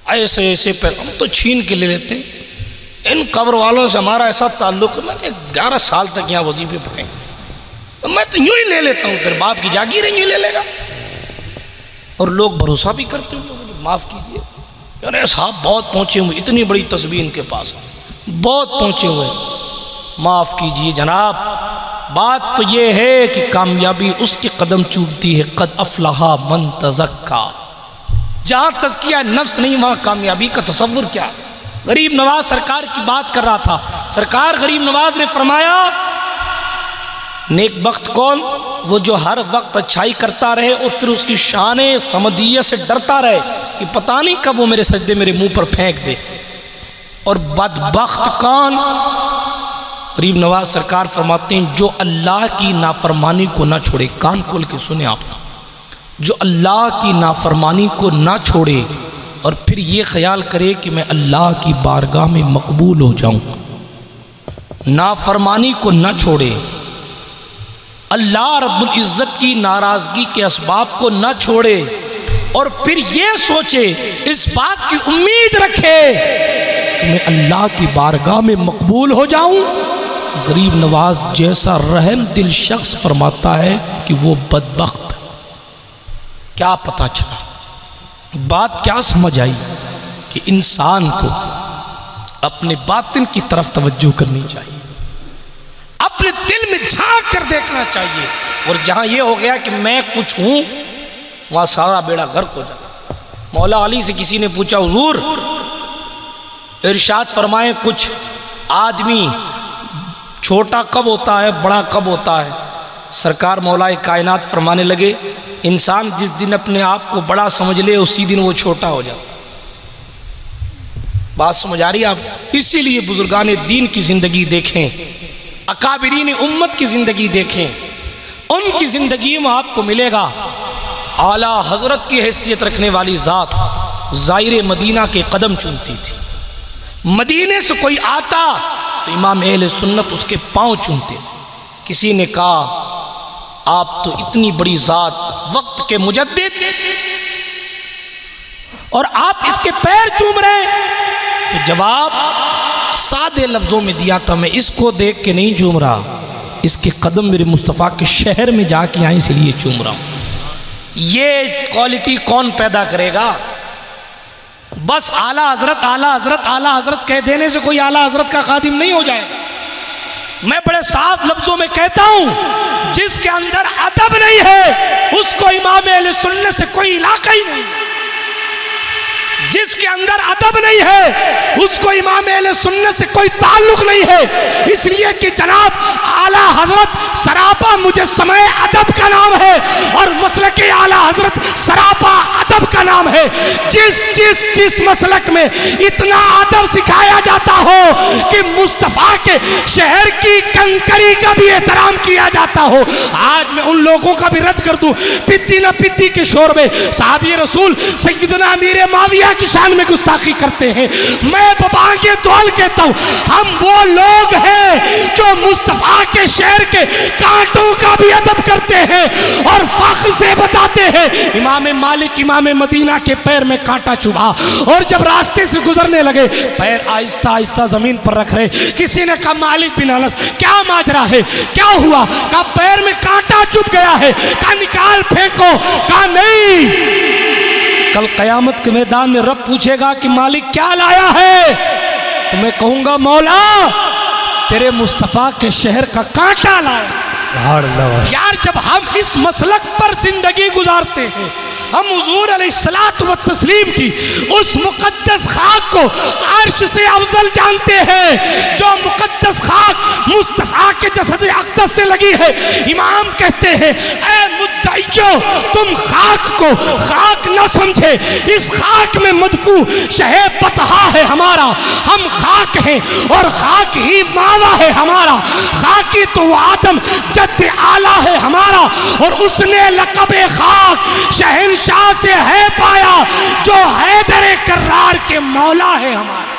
ایسے ایسے پہلے ہم تو چھین کے لے لیتے ہیں. ان قبر والوں سے ہمارا ایسا تعلق ہے، میں نے 11 سال تک یہاں وظیفے پڑھے، میں تو یوں ہی لے لیتا ہوں، تیرے باپ کی جاگیر یوں لے لے گا. اور لوگ بھروسہ بھی کرتے ہیں، معاف کیجیے یار صاحب بہت پہنچے ہوئے، اتنی بڑی تسبیح ان کے پاس بہت پہنچے ہوئے. معاف کیجیے جناب، بات تو یہ ہے کہ کامیابی اس کی قدم چومتی ہے قد افلح من تزکا. جہاں تزکیہ نفس نہیں وہاں کامیابی کا تصور کیا. غریب نواز سرکار کی بات کر رہا تھا، سرکار غریب نواز نے فرمایا نیک بخت کون؟ وہ جو ہر وقت اچھائی کرتا رہے اور پھر اس کی شان سمدیہ سے ڈرتا رہے کہ پتہ نہیں کب وہ میرے سجدے میرے منہ پر پھینک دے. اور بدبخت کون؟ غریب نواز سرکار فرماتے ہیں جو اللہ کی نافرمانی کو نہ چھوڑے. کان کھول کے سنیں آپ، جو اللہ کی نافرمانی کو نہ چھوڑے اور پھر یہ خیال کرے کہ میں اللہ کی بارگاہ میں مقبول ہو جاؤں. نافرمانی کو نہ چھوڑے، اللہ رب العزت کی ناراضگی کے اسباب کو نہ چھوڑے، اور پھر یہ سوچے اس بات کی امید رکھے کہ میں اللہ کی بارگاہ میں مقبول ہو جاؤں. غریب نواز جیسا رحم دل شخص فرماتا ہے کہ وہ بدبخت. کیا پتا چلا، بات کیا سمجھ آئی کہ انسان کو اپنے باطن کی طرف توجہ کرنی چاہیے، اپنے دل میں جھانک کر دیکھنا چاہیے. اور جہاں یہ ہو گیا کہ میں کچھ ہوں وہاں سارا بیڑا غرق ہو جائے. مولا علی سے کسی نے پوچھا حضور ارشاد فرمائیں کچھ آدمی چھوٹا کب ہوتا ہے بڑا کب ہوتا ہے؟ سرکار مولا کائنات فرمانے لگے انسان جس دن اپنے آپ کو بڑا سمجھ لے اسی دن وہ چھوٹا ہو جاتا۔ بات سمجھ آ رہی ہے آپ؟ اسی لیے بزرگان دین کی زندگی دیکھیں، اکابرین امت کی زندگی دیکھیں، ان کی زندگی میں آپ کو ملے گا اعلیٰ حضرت کی حیثیت رکھنے والی ذات زائر مدینہ کے قدم چومتی تھی۔ مدینے سے کوئی آتا تو امام اہل سنت اس کے پاؤں چومتے۔ کسی نے کہا آپ تو اتنی بڑی ذات وقت کے مجدد اور آپ اس کے پیر چوم رہے ہیں؟ تو جواب سادے لفظوں میں دیا تھا، میں اس کو دیکھ کے نہیں چوم رہا، اس کے قدم میرے مصطفیٰ کے شہر میں جا کے آئیں اس لیے چوم رہا ہوں۔ یہ کوالٹی کون پیدا کرے گا؟ بس اعلیٰ حضرت اعلیٰ حضرت اعلیٰ حضرت کہہ دینے سے کوئی اعلیٰ حضرت کا خادم نہیں ہو جائے گا۔ میں بڑے صاف لفظوں میں کہتا ہوں جس کے اندر ادب نہیں ہے اس کو امام اہل سنت سے کوئی علاقہ ہی نہیں۔ جس کے اندر ادب نہیں ہے اس کو امام اہل سنت سے کوئی تعلق نہیں ہے، اس لیے کہ جناب اعلیٰ حضرت سراپا مجسمہ ادب کا نام ہے اور مسلک اعلیٰ حضرت سراپا ادب کا نام ہے۔ جس مسلک میں اتنا ادب سکھایا جاتا ہو کہ مصطفیٰ کے شہر کی کنکری کا بھی احترام کیا جاتا ہو، آج میں ان لوگوں کا بھی رد کر دوں پتی نہ پتی کے شور میں صحابی رسول سیدنا امیر معاویہ کی شان میں گستاخی کرتے ہیں۔ میں ببانگ دول کہتا ہوں ہم وہ لوگ ہیں جو مصطفیٰ کے شہر کے کانٹوں کا بھی ادب کرتے ہیں اور فخر سے بتاتے ہیں امام مالک امام مدینہ کے پیر میں کانٹا چبھا اور جب راستے سے گزرنے لگے پیر آہستہ آہستہ زمین پر رکھ رہے، کسی نے کہا مالک بن انس کیا ماجرا ہے، کیا ہوا؟ کہا پیر میں کانٹا چبھ گیا ہے۔ کہا نکال پھینکو۔ کہا نہیں، کل قیامت کے میدان میں رب پوچھے گا کہ مالک کیا لایا ہے، تو میں کہوں گا مولا تیرے مصطفیٰ کے شہر کا کانٹا لایا۔ یار جب ہم اس مسلک پر زندگی گزارتے ہیں، ہم حضور علیہ الصلوۃ والتسلیم کی اس مقدس خاک کو عرش سے افضل جانتے ہیں، جو مقدس خاک مصطفیٰ کے جسد اقدس سے لگی ہے۔ امام کہتے ہیں اے مدعیو تم خاک کو خاک نہ سمجھے، اس خاک میں مدفون شہ بطحا ہے ہمارا، ہم خاک ہیں اور خاک ہی ماوا ہے ہمارا، خاکی تو آدم جد اعلیٰ ہے ہمارا، اور اس نے لقب خاک شہنشاہ سے ہے پایا جو حیدر کرار کے مولا ہے ہمارا۔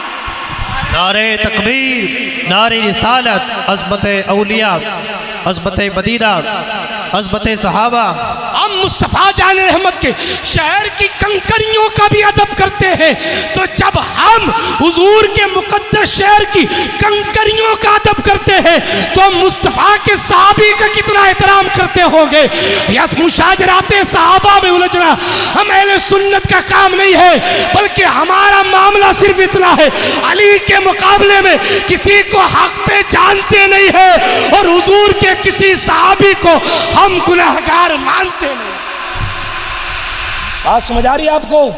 نعرہ تکبیر، نعرہ رسالت، عظمت اولیاء، عظمت مدینہ، عظمت صحابہ۔ ہم مصطفیٰ جان رحمت کے شہر کی کنکریوں کا بھی ادب کرتے ہیں، تو جب ہم حضور کے مقدس شہر کی کنکریوں کا ادب کرتے ہیں تو ہم مصطفیٰ کے صحابی کا کتنا احترام کرتے ہوں گے۔ یس مشاجرات صحابہ میں الجھنا ہم اہل سنت کا کام نہیں ہے، بلکہ ہمارا معاملہ صرف اتنا ہے علی کے مقابلے میں کسی کو حق پہ جانتے نہیں ہے اور حضور کے کسی صحابی کو ہم گناہگار مانتے نہیں۔ بات سمجھ آ رہی ہے آپ کو؟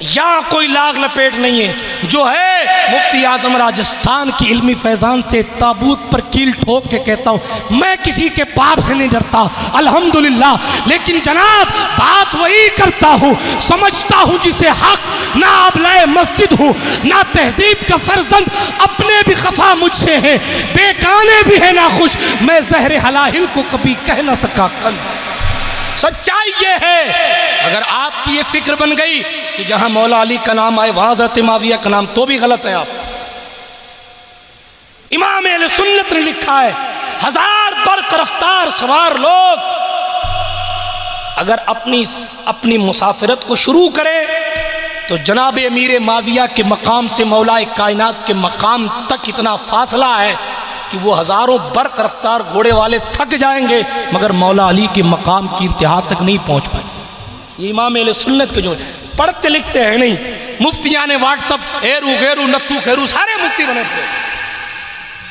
یہاں کوئی لاغ لپیٹ نہیں ہے، جو ہے مفتی اعظم راجستھان کی علمی فیضان سے تابوت پر کیل ٹھوک کے کہتا ہوں میں کسی کے پاپ سے نہیں ڈرتا الحمدللہ، لیکن جناب بات وہی کرتا ہوں سمجھتا ہوں جسے حق، نہ ابلائے مسجد ہوں نہ تہذیب کا فرزند، اپنے بھی خفا مجھ سے ہیں بے گانے بھی ہیں ناخوش، میں زہر حلاہل کو کبھی کہہ نہ سکا کل۔ سچائی یہ ہے اگر آپ کی یہ فکر بن گئی کہ جہاں مولا علی کا نام آئے وہاں حضرت معاویہ کا نام، تو بھی غلط ہے۔ آپ امام اہل سنت نے لکھا ہے ہزار برق رفتار سوار لوگ اگر اپنی مسافرت کو شروع کرے تو جناب امیر معاویہ کے مقام سے مولا کائنات کے مقام تک اتنا فاصلہ ہے کہ وہ ہزاروں برق رفتار گھوڑے والے تھک جائیں گے مگر مولا علی کے مقام کی انتہا تک نہیں پہنچ پائیں گے۔ یہ امام اہل سنت کے جو پڑھتے لکھتے ہیں نہیں، مفتیان واٹس اپ ایرو غیرو نتو خیرو سارے مفتی بنے تھے۔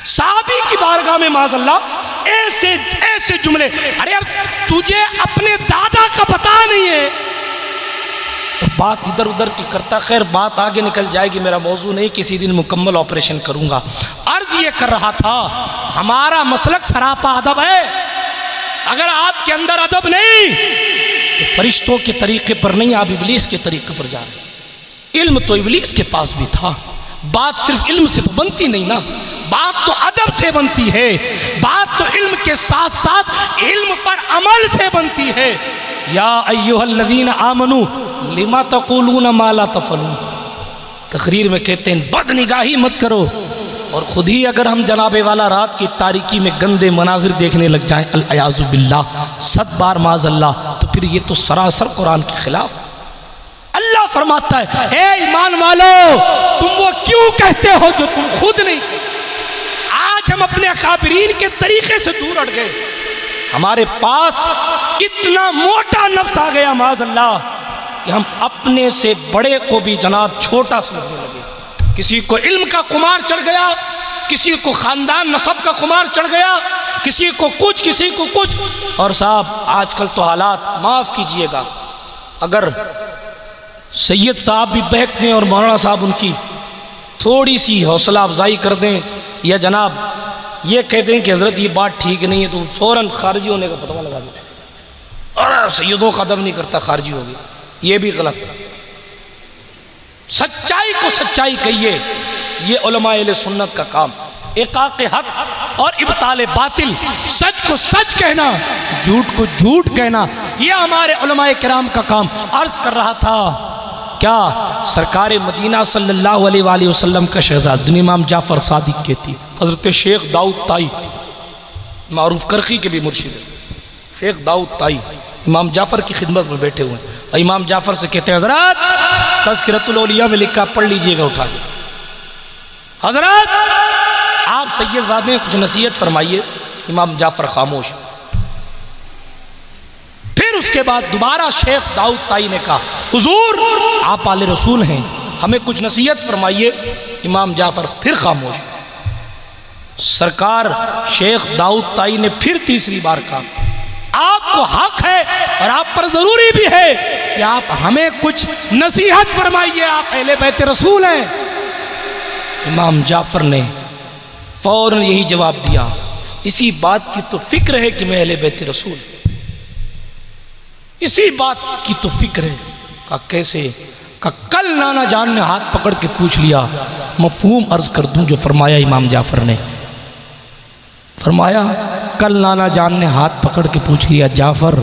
صحابی کی بارگاہ میں معاذ اللہ ایسے جملے، ارے یار تجھے اپنے دادا کا پتہ نہیں ہے، اور بات ادھر ادھر کی کرتا. خیر بات آگے نکل جائے گی، میرا موضوع نہیں، کسی دن مکمل آپریشن کروں گا. عرض یہ کر رہا تھا ہمارا مسلک سراپا ادب ہے. اگر آپ کے اندر ادب نہیں تو فرشتوں کے طریقے پر نہیں، آپ ابلیس کے طریقے پر جا رہے. علم تو ابلیس کے پاس بھی تھا. بات صرف علم سے تو بنتی نہیں نا، بات تو ادب سے بنتی ہے. بات تو علم کے ساتھ ساتھ علم پر عمل سے بنتی ہے. یا ایھا الذین آمنوا لما تقولون ما لا تفعلون. تقریر میں کہتے ہیں بد نگاہی مت کرو، اور خود ہی اگر ہم جناب والا رات کی تاریکی میں گندے مناظر دیکھنے لگ جائیں الیاذ باللہ 100 بار معاذ اللہ، تو پھر یہ تو سراسر قرآن کے خلاف. اللہ فرماتا ہے اے ایمان والو تم وہ کیوں کہتے ہو جو تم خود نہیں کہتے. آج ہم اپنے اکابرین کے طریقے سے دور ہٹ گئے. ہمارے پاس اتنا موٹا نفس آ گیا معاذ اللہ کہ ہم اپنے سے بڑے کو بھی جناب چھوٹا سمجھنے لگے. کسی کو علم کا خمار چڑھ گیا، کسی کو خاندان نسب کا خمار چڑھ گیا، کسی کو کچھ کسی کو کچھ. اور صاحب آج کل تو حالات، معاف کیجئے گا اگر سید صاحب بھی بہکتے ہیں اور مولانا صاحب ان کی تھوڑی سی حوصلہ افزائی کر دیں، یا جناب یہ کہہ دیں کہ حضرت یہ بات ٹھیک نہیں ہے، تو فوراً خارجی ہونے کا فتویٰ لگا دیں. اور سیدوں کا ادب نہیں کرتا خارجی ہو گیا. یہ بھی غلط. سچائی کو سچائی کہیے، یہ علماء اہل سنت کا کام. احقاق حق اور ابطال باطل، سچ کو سچ کہنا، جھوٹ کو جھوٹ کہنا، یہ ہمارے علماء کرام کا کام. عرض کر رہا تھا کیا سرکار مدینہ صلی اللہ علیہ وآلہ وسلم کا شہزاد امام جعفر صادق کہتی، حضرت شیخ داؤد طائی معروف کرخی کے بھی مرشد ہیں، شیخ داؤد طائی امام جعفر کی خدمت میں بیٹھے ہوئے ہیں. اور امام جعفر سے کہتے ہیں حضرات تذکرۃ الاولیاء میں لکھا پڑھ لیجئے گا اٹھا کے. حضرات آپ سید زادے کچھ نصیحت فرمائیے. امام جعفر خاموش. پھر اس کے بعد دوبارہ شیخ داؤد طائی نے کہا حضور آپ آل رسول ہیں، ہمیں کچھ نصیحت فرمائیے. امام جعفر پھر خاموش. سرکار شیخ داؤد طائی نے پھر تیسری بار کہا آپ کو حق ہے اور آپ پر ضروری بھی ہے کہ آپ ہمیں کچھ نصیحت فرمائیے، آپ اہل بیت رسول ہیں. امام جعفر نے فوراً یہی جواب دیا اسی بات کی تو فکر ہے کہ میں اہل بیت رسول، اسی بات کی تو فکر ہے. کہا کیسے؟ کہا کل نانا جان نے ہاتھ پکڑ کے پوچھ لیا. مفہوم عرض کر دوں جو فرمایا امام جعفر نے. فرمایا کل نانا جان نے ہاتھ پکڑ کے پوچھ لیا جعفر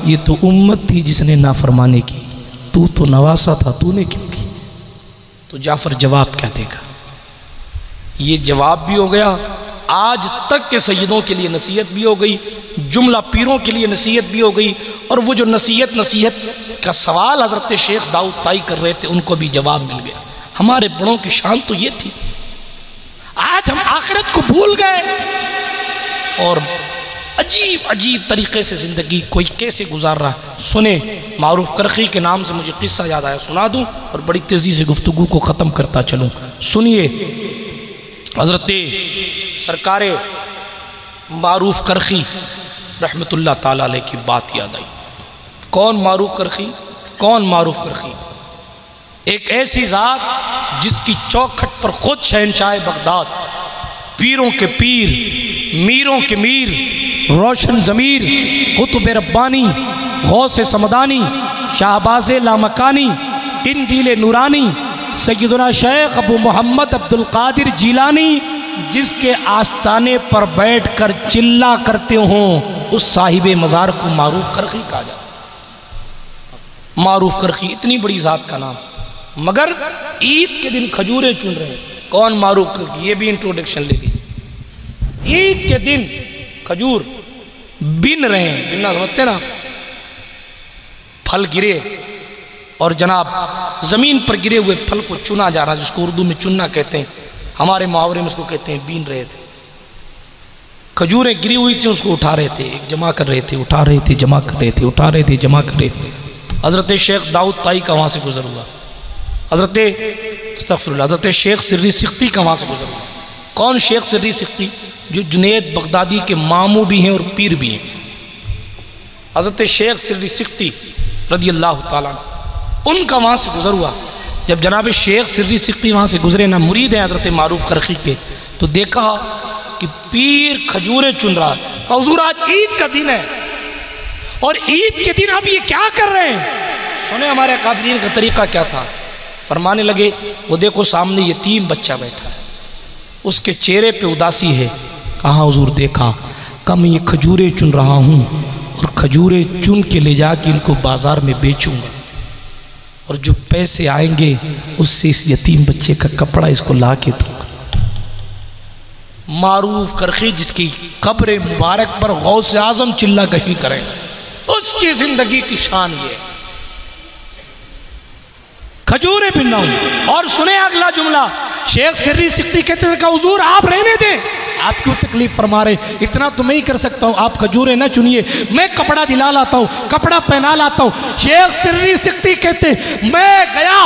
یہ تو امت تھی جس نے نافرمانی کی، تو نواسا تھا، تو نے کیوں کی؟ تو جعفر جواب کیا دے گا؟ یہ جواب بھی ہو گیا، آج تک کے سیدوں کے لیے نصیحت بھی ہو گئی، جملہ پیروں کے لیے نصیحت بھی ہو گئی، اور وہ جو نصیحت کا سوال حضرت شیخ داؤد طائی کر رہے تھے ان کو بھی جواب مل گیا. ہمارے بڑوں کی شان تو یہ تھی. آج ہم آخرت کو بھول گئے اور عجیب عجیب طریقے سے زندگی کوئی کیسے گزار رہا ہے. سنیں معروف کرخی کے نام سے مجھے قصہ یاد آیا، سنا دوں اور بڑی تیزی سے گفتگو کو ختم کرتا چلوں. سنیے حضرت سرکار معروف کرخی رحمت اللہ تعالیٰ علیہ کی بات یاد آئی. کون معروف کرخی؟ کون معروف کرخی؟ ایک ایسی ذات جس کی چوکھٹ پر خود شہنشاہ بغداد، پیروں کے پیر، میروں کے میر، روشن ضمیر، قطب ربانی، غوث سمدانی، شہباز لامکانی، قندیل نورانی، سیدنا شیخ ابو محمد عبد القادر جیلانی، جس کے آستانے پر بیٹھ کر چلا کرتے ہوں اس صاحب مزار کو معروف کرخی کہا جاتا. معروف کرخی اتنی بڑی ذات کا نام، مگر عید کے دن کھجوریں چن رہے ہیں. کون معروف کرخی؟ یہ بھی انٹروڈکشن لے لی. عید کے دن کھجور بن رہے ہیں، بننا سمجھتے نا، پھل گرے اور جناب زمین پر گرے ہوئے پھل کو چنا جا رہا، جس کو اردو میں چننا کہتے ہیں، ہمارے محاورے میں اس کو کہتے ہیں بین رہے تھے. کھجوریں گری ہوئی تھیں، اس کو اٹھا رہے تھے، جمع کر رہے تھے، اٹھا رہے تھے، جمع کر رہے تھے، اٹھا رہے تھے، جمع کر رہے تھے. حضرت شیخ داؤد طائی کا وہاں سے گزر ہوا، حضرت شیخ سری سختی کا وہاں سے گزر ہوا. کون شیخ سری سختی؟ جو جنید بغدادی کے ماموں بھی ہیں اور پیر بھی ہیں. حضرت شیخ سری سختی رضی اللہ تعالیٰ عنہ ان کا وہاں سے گزر ہوا. جب جناب شیخ سری سقطی وہاں سے گزرے نا، مرید ہیں حضرت معروف کرخی کے، تو دیکھا کہ پیر کھجوریں چن رہا. حضور آج عید کا دن ہے اور عید کے دن آپ یہ کیا کر رہے ہیں؟ سنیں ہمارے اکابرین کا طریقہ کیا تھا. فرمانے لگے وہ دیکھو سامنے یتیم بچہ بیٹھا ہے، اس کے چہرے پہ اداسی ہے. کہاں حضور؟ دیکھا کہ میں یہ کھجوریں چن رہا ہوں اور کھجوریں چن کے لے جا کے ان کو بازار میں بیچوں گا، اور جو پیسے آئیں گے اس سے اس یتیم بچے کا کپڑا اس کو لا کے دوں گا. معروف کرخی جس کی قبر مبارک پر غوث اعظم چلہ کشی کریں، اس کی زندگی کی شان یہ ہے. کھجوریں بننا ہوں. اور سنیں اگلا جملہ، شیخ سری سقطی کہتے ہیں کہ حضور آپ رہنے دیں، آپ کیوں تکلیف فرما رہے؟ اتنا تو میں ہی کر سکتا ہوں، آپ کھجوریں نہ چنیے، میں کپڑا دلا لاتا ہوں، کپڑا پہنا لاتا ہوں. شیخ سری سقطی کہتے ہیں میں گیا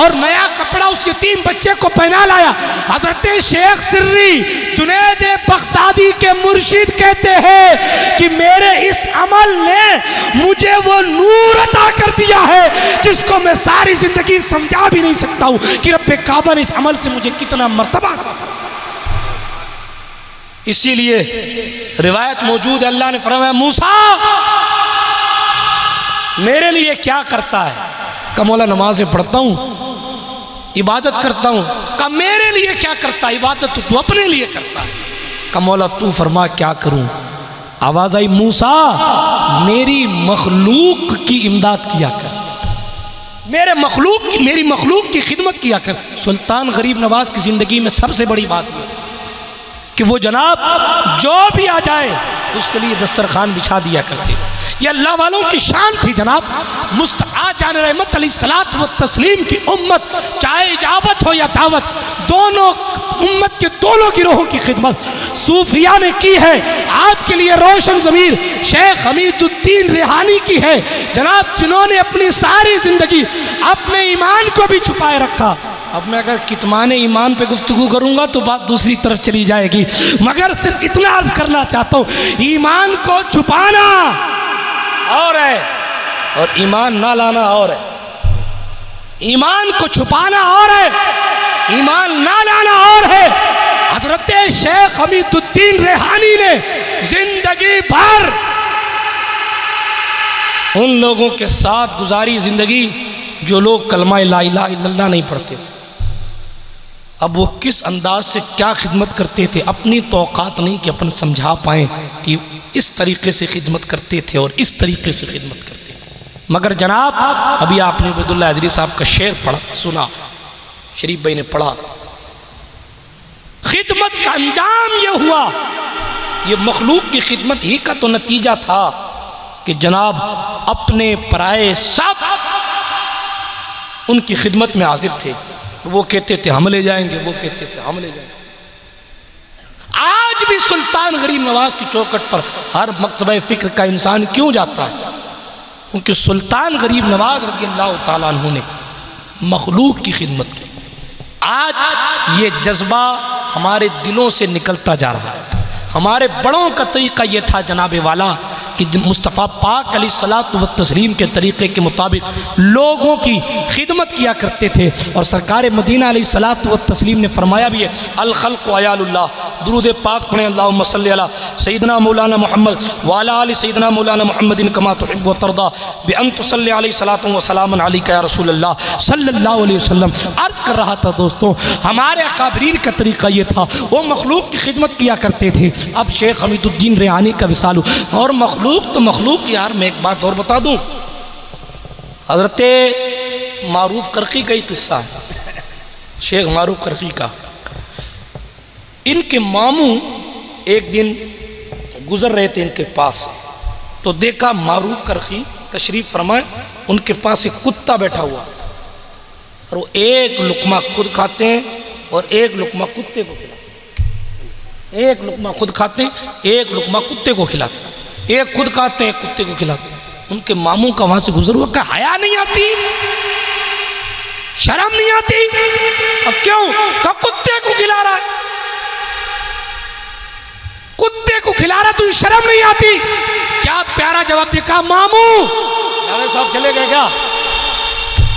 اور نیا کپڑا اس یتیم بچے کو پہنا لایا. حضرت شیخ سری جنید بغدادی کے مرشد کہتے ہیں کہ میرے اس عمل نے مجھے وہ نور عطا کر دیا ہے جس کو میں ساری زندگی سمجھا بھی نہیں سکتا ہوں کہ رب کعبہ نے اس عمل سے مجھے کتنا مرتبہ دیا. اسی لیے روایت موجود ہے، اللہ نے فرمایا موسیٰ میرے لیے کیا کرتا ہے؟ کہ مولا نمازیں پڑھتا ہوں، عبادت کرتا ہوں. کہ میرے لیے کیا کرتا ہے؟ عبادت تو اپنے لیے کرتا ہے. کہ مولا تو فرما کیا کروں؟ آواز آئی موسیٰ میری مخلوق کی امداد کیا کر، میری مخلوق کی خدمت کیا کر. سلطان غریب نواز کی زندگی میں سب سے بڑی بات یہ کہ وہ جناب جو بھی آ جائے اس کے لیے دسترخوان بچھا دیا کرتے. یہ اللہ والوں کی شان تھی جناب. مصطفیٰ جان رحمت علیہ الصلوۃ والتسلیم کی امت، چاہے اجابت ہو یا دعوت، دونوں امت کے دونوں گروہوں کی خدمت صوفیاء نے کی ہے. آپ کے لیے روشن ضمیر شیخ حمید الدین ریحانی کی ہے جناب، جنہوں نے اپنی ساری زندگی اپنے ایمان کو بھی چھپائے رکھا. اب میں اگر کتمان ایمان پہ گفتگو کروں گا تو بات دوسری طرف چلی جائے گی، مگر صرف اتنا عرض کرنا چاہتا ہوں ایمان کو چھپانا اور ہے اور ایمان نہ لانا اور ہے. ایمان کو چھپانا اور ہے، ایمان نہ لانا اور ہے. حضرت شیخ حمید الدین ریحانی نے زندگی بھر ان لوگوں کے ساتھ گزاری زندگی جو لوگ کلمہ لا الہ الا اللہ نہیں پڑھتے تھے. اب وہ کس انداز سے کیا خدمت کرتے تھے، اپنی توقعات نہیں کہ اپن سمجھا پائیں کہ اس طریقے سے خدمت کرتے تھے اور اس طریقے سے خدمت کرتے تھے. مگر جناب ابھی آپ نے عبید اللہ ادری صاحب کا شعر پڑھا، سنا، شریف بھائی نے پڑھا. خدمت کا انجام یہ ہوا، یہ مخلوق کی خدمت ہی کا تو نتیجہ تھا کہ جناب اپنے پرائے سب ان کی خدمت میں حاضر تھے. وہ کہتے تھے ہم لے جائیں گے، وہ کہتے تھے ہم لے جائیں گے. آج بھی سلطان غریب نواز کی چوکٹ پر ہر مکتبہ فکر کا انسان کیوں جاتا ہے؟ کیونکہ سلطان غریب نواز رضی اللہ تعالیٰ عنہ نے مخلوق کی خدمت کی. آج یہ جذبہ ہمارے دلوں سے نکلتا جا رہا ہے. ہمارے بڑوں کا طریقہ یہ تھا جناب والا کہ مصطفیٰ پاک علیہ الصلوۃ والتسلیم کے طریقے کے مطابق لوگوں کی خدمت کیا کرتے تھے. اور سرکار مدینہ علیہ الصلوۃ والتسلیم نے فرمایا بھی ہے الخلق عیال اللہ. درود پاک پڑھیں اللہم صلی علی سیدنا مولانا محمد وعلی آل سیدنا مولانا محمد کما تحب و ترضی بان تصلی علیہ صلاۃ و سلام علیک یا رسول اللہ صلی اللہ علیہ وسلم. عرض کر رہا تھا دوستوں ہمارے اکابرین کا طریقہ یہ تھا، وہ مخلوق کی خدمت کیا کرتے تھے. اب شیخ حمید الدین ریحانی کا وصال ہو اور مخلوق تو مخلوق. یار میں ایک بات اور بتا دوں، حضرت معروف کرخی کا ہی قصہ ہے، شیخ معروف کرخی کا. ان کے ماموں ایک دن گزر رہے تھے ان کے پاس، تو دیکھا معروف کرخی تشریف فرمائے، ان کے پاس ایک کتا بیٹھا ہوا اور وہ ایک لقمہ خود کھاتے ہیں اور ایک لقمہ کتے کو کھلاتے ہیں. ایک لقمہ خود کھاتے ہیں، ایک لقمہ کتے کو کھلاتے ہیں. ایک خود کھاتے ہیں، ایک کتے کو کھلاتے ہیں. ان کے ماموں کا وہاں سے گزر ہوا کہ حیا نہیں آتی، شرم نہیں آتی؟ اب کیوں؟ کہ کتے کو کھلا رہا ہے، کتے کو کھلا رہا تو شرم نہیں آتی؟ کیا پیارا جواب دے. کہا ماموں، صاحب چلے گئے کیا؟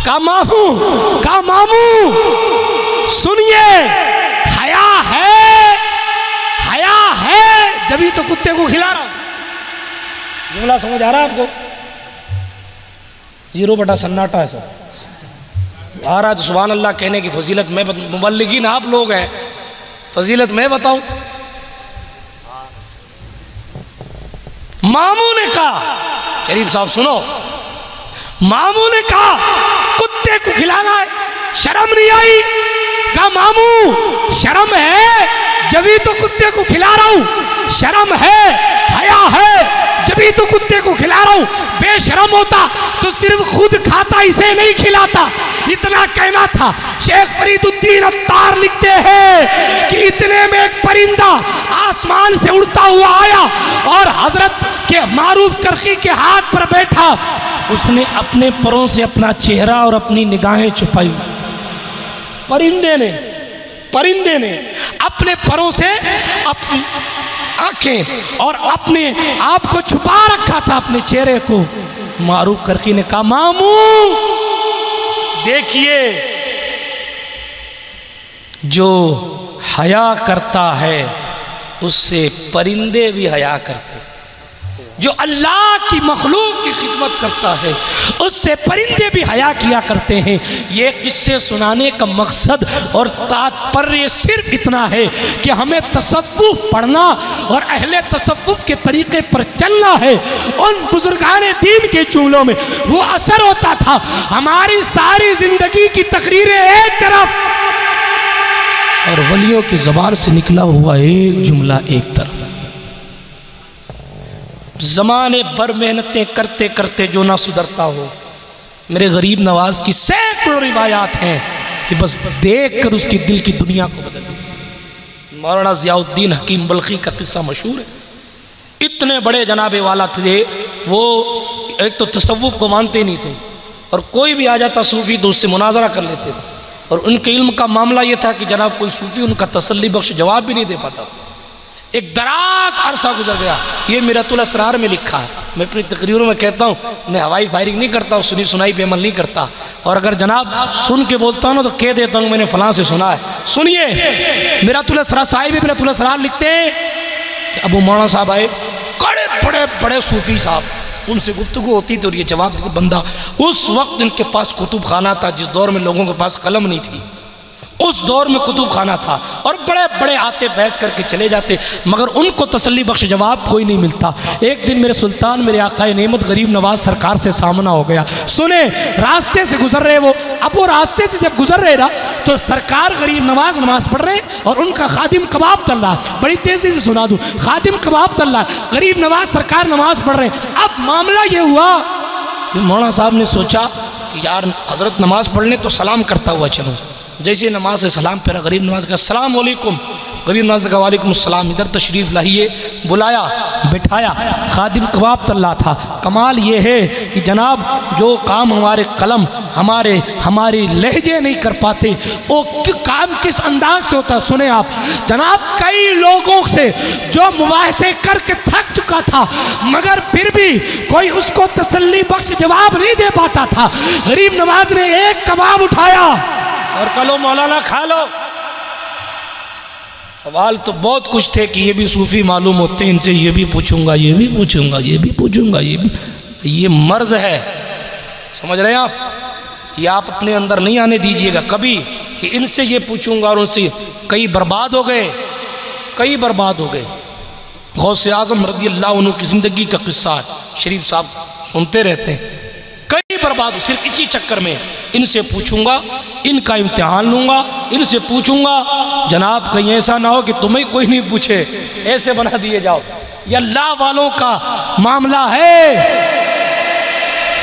کہا ماموں سنیے، حیا ہے جبھی تو کتے کو کھلا رہا ہوں۔ جملہ سمجھ آ رہا ہے آپ کو؟ 0 سناٹا ہے سب آ رہا ہے تو سبحان اللہ کہنے کی فضیلت میں مبلغین آپ لوگ ہیں، فضیلت میں بتاؤں۔ ماموں نے کہا، شریف صاحب سنو، ماموں نے کہا کتے کو کھلانا ہے، شرم نہیں آئی؟ کہا ماموں شرم ہے جبھی تو کتے کو کھلا رہا ہوں، شرم ہے، حیا ہے جبھی تو کتے کو کھلا رہا ہوں، بے شرم ہوتا تو صرف خود کھاتا اسے نہیں کھلاتا۔ اتنا کہنا تھا۔ شیخ فرید الدین عطار لکھتے ہیں کہ اتنے میں ایک پرندہ آسمان سے اڑتا ہوا آیا اور حضرت کے معروف کرخی کے ہاتھ پر بیٹھا، اس نے اپنے پروں سے اپنا چہرہ اور اپنی نگاہیں چھپائی۔ پرندے نے اپنے پروں سے اپنی آنکھیں اور اپنے آپ کو چھپا رکھا تھا، اپنے چہرے کو۔ معروف کرخی نے کہا ماموں دیکھیے، جو حیا کرتا ہے اس سے پرندے بھی حیا کرتے، جو اللہ کی مخلوق کی خدمت کرتا ہے اس سے پرندے بھی حیا کیا کرتے ہیں۔ یہ قصے سنانے کا مقصد اور تاتپریہ صرف اتنا ہے کہ ہمیں تصوف پڑھنا اور اہل تصوف کے طریقے پر چلنا ہے۔ ان بزرگان دین کے جملوں میں وہ اثر ہوتا تھا، ہماری ساری زندگی کی تقریریں ایک طرف اور ولیوں کی زبان سے نکلا ہوا ایک جملہ ایک طرف۔ زمانے بھر محنتیں کرتے کرتے جو نہ سدھرتا ہو۔ میرے غریب نواز کی سینکڑوں روایات ہیں کہ بس دیکھ کر اس کی دل کی دنیا کو بدل دیا۔ مولانا ضیاء الدین حکیم بلخی کا قصہ مشہور ہے۔ اتنے بڑے جناب والا تھے، وہ ایک تو تصوف کو مانتے نہیں تھے اور کوئی بھی آ جاتا صوفی تو اس سے مناظرہ کر لیتے تھے، اور ان کے علم کا معاملہ یہ تھا کہ جناب کوئی صوفی ان کا تسلی بخش جواب بھی نہیں دے پاتا۔ ایک دراز عرصہ گزر گیا، یہ میرۃ الاسرار میں لکھا ہے۔ میں اپنی تقریروں میں کہتا ہوں میں ہوائی فائرنگ نہیں کرتا ہوں، سنی سنائی پہ عمل نہیں کرتا، اور اگر جناب سن کے بولتا ہوں تو کہہ دیتا ہوں میں نے فلاں سے سنا ہے۔ سنیے، میرۃ الاسرار صاحب میرۃ الاسرار لکھتے ہیں کہ ابو مولانا صاحب آئے، بڑے صوفی صاحب، ان سے گفتگو ہوتی تھی اور یہ جواب دیتے۔ بندہ اس وقت ان کے پاس کتب خانہ تھا، جس دور میں لوگوں کے پاس قلم نہیں تھی، اس دور میں کتب خانہ تھا، اور بڑے آتے بحث کر کے چلے جاتے، مگر ان کو تسلی بخش جواب کوئی نہیں ملتا۔ ایک دن میرے سلطان میرے آقا نعمت غریب نواز سرکار سے سامنا ہو گیا۔ سنیں، راستے سے گزر رہے وہ، اب وہ راستے سے جب گزر رہے نا تو سرکار غریب نواز نماز پڑھ رہے اور ان کا خادم کباب تل رہا۔ بڑی تیزی سے سنا دوں، خادم کباب تل رہا، غریب نواز سرکار نماز پڑھ رہے۔ اب معاملہ یہ ہوا کہ مولانا صاحب نے سوچا کہ یار حضرت نماز پڑھنے تو سلام کرتا ہوا چلوں۔ جیسے نماز سے سلام پھیرا، غریب نواز کا السلام علیکم، غریب نواز کا وعلیکم السلام، ادھر تشریف لائیے، بلایا، بٹھایا، خادم کباب تلا تھا۔ کمال یہ ہے کہ جناب جو کام ہمارے قلم ہماری لہجے نہیں کر پاتے، وہ کام کس انداز سے ہوتا ہے سنیں آپ۔ جناب کئی لوگوں سے جو مباحثے کر کے تھک چکا تھا مگر پھر بھی کوئی اس کو تسلی بخش جواب نہیں دے پاتا تھا، غریب نواز نے ایک کباب اٹھایا اور کلو مولانا کھا لو۔ سوال تو بہت کچھ تھے کہ یہ بھی صوفی معلوم ہوتے ہیں، ان سے یہ بھی پوچھوں گا، یہ بھی پوچھوں گا، یہ بھی پوچھوں گا، یہ مرض ہے، سمجھ رہے ہیں آپ؟ یہ آپ اپنے اندر نہیں آنے دیجئے گا کبھی کہ ان سے یہ پوچھوں گا اور ان سے۔ کئی برباد ہو گئے۔ غوث اعظم رضی اللہ عنہ کی زندگی کا قصہ ہے، شریف صاحب سنتے رہتے ہیں۔ کئی برباد ہو صرف اسی چکر میں، ان سے پوچھوں گا، ان کا امتحان لوں گا، ان سے پوچھوں گا۔ جناب کہیں ایسا نہ ہو کہ تمہیں کوئی نہیں پوچھے، ایسے بنا دیے جاؤ۔ یہ اللہ والوں کا معاملہ ہے۔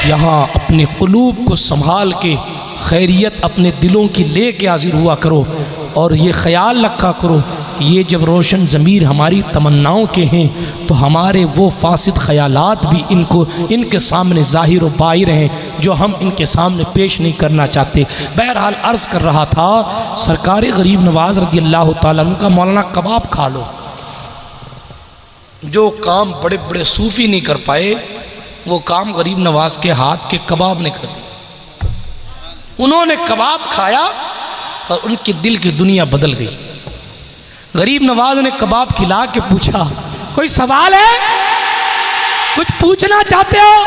یہاں اپنے قلوب کو سنبھال کے خیریت اپنے دلوں کی لے کے حاضر ہوا کرو، اور یہ خیال رکھا کرو یہ جب روشن ضمیر ہماری تمناؤں کے ہیں تو ہمارے وہ فاسد خیالات بھی ان کے سامنے ظاہر و باہر ہیں جو ہم ان کے سامنے پیش نہیں کرنا چاہتے۔ بہرحال عرض کر رہا تھا، سرکار غریب نواز رضی اللہ تعالیٰ عنہ کا مولانا کباب کھا لو۔ جو کام بڑے بڑے صوفی نہیں کر پائے وہ کام غریب نواز کے ہاتھ کے کباب نے کر دی۔ انہوں نے کباب کھایا اور ان کی دل کی دنیا بدل گئی۔ غریب نواز نے کباب کھلا کے پوچھا کوئی سوال ہے، کچھ پوچھنا چاہتے ہو؟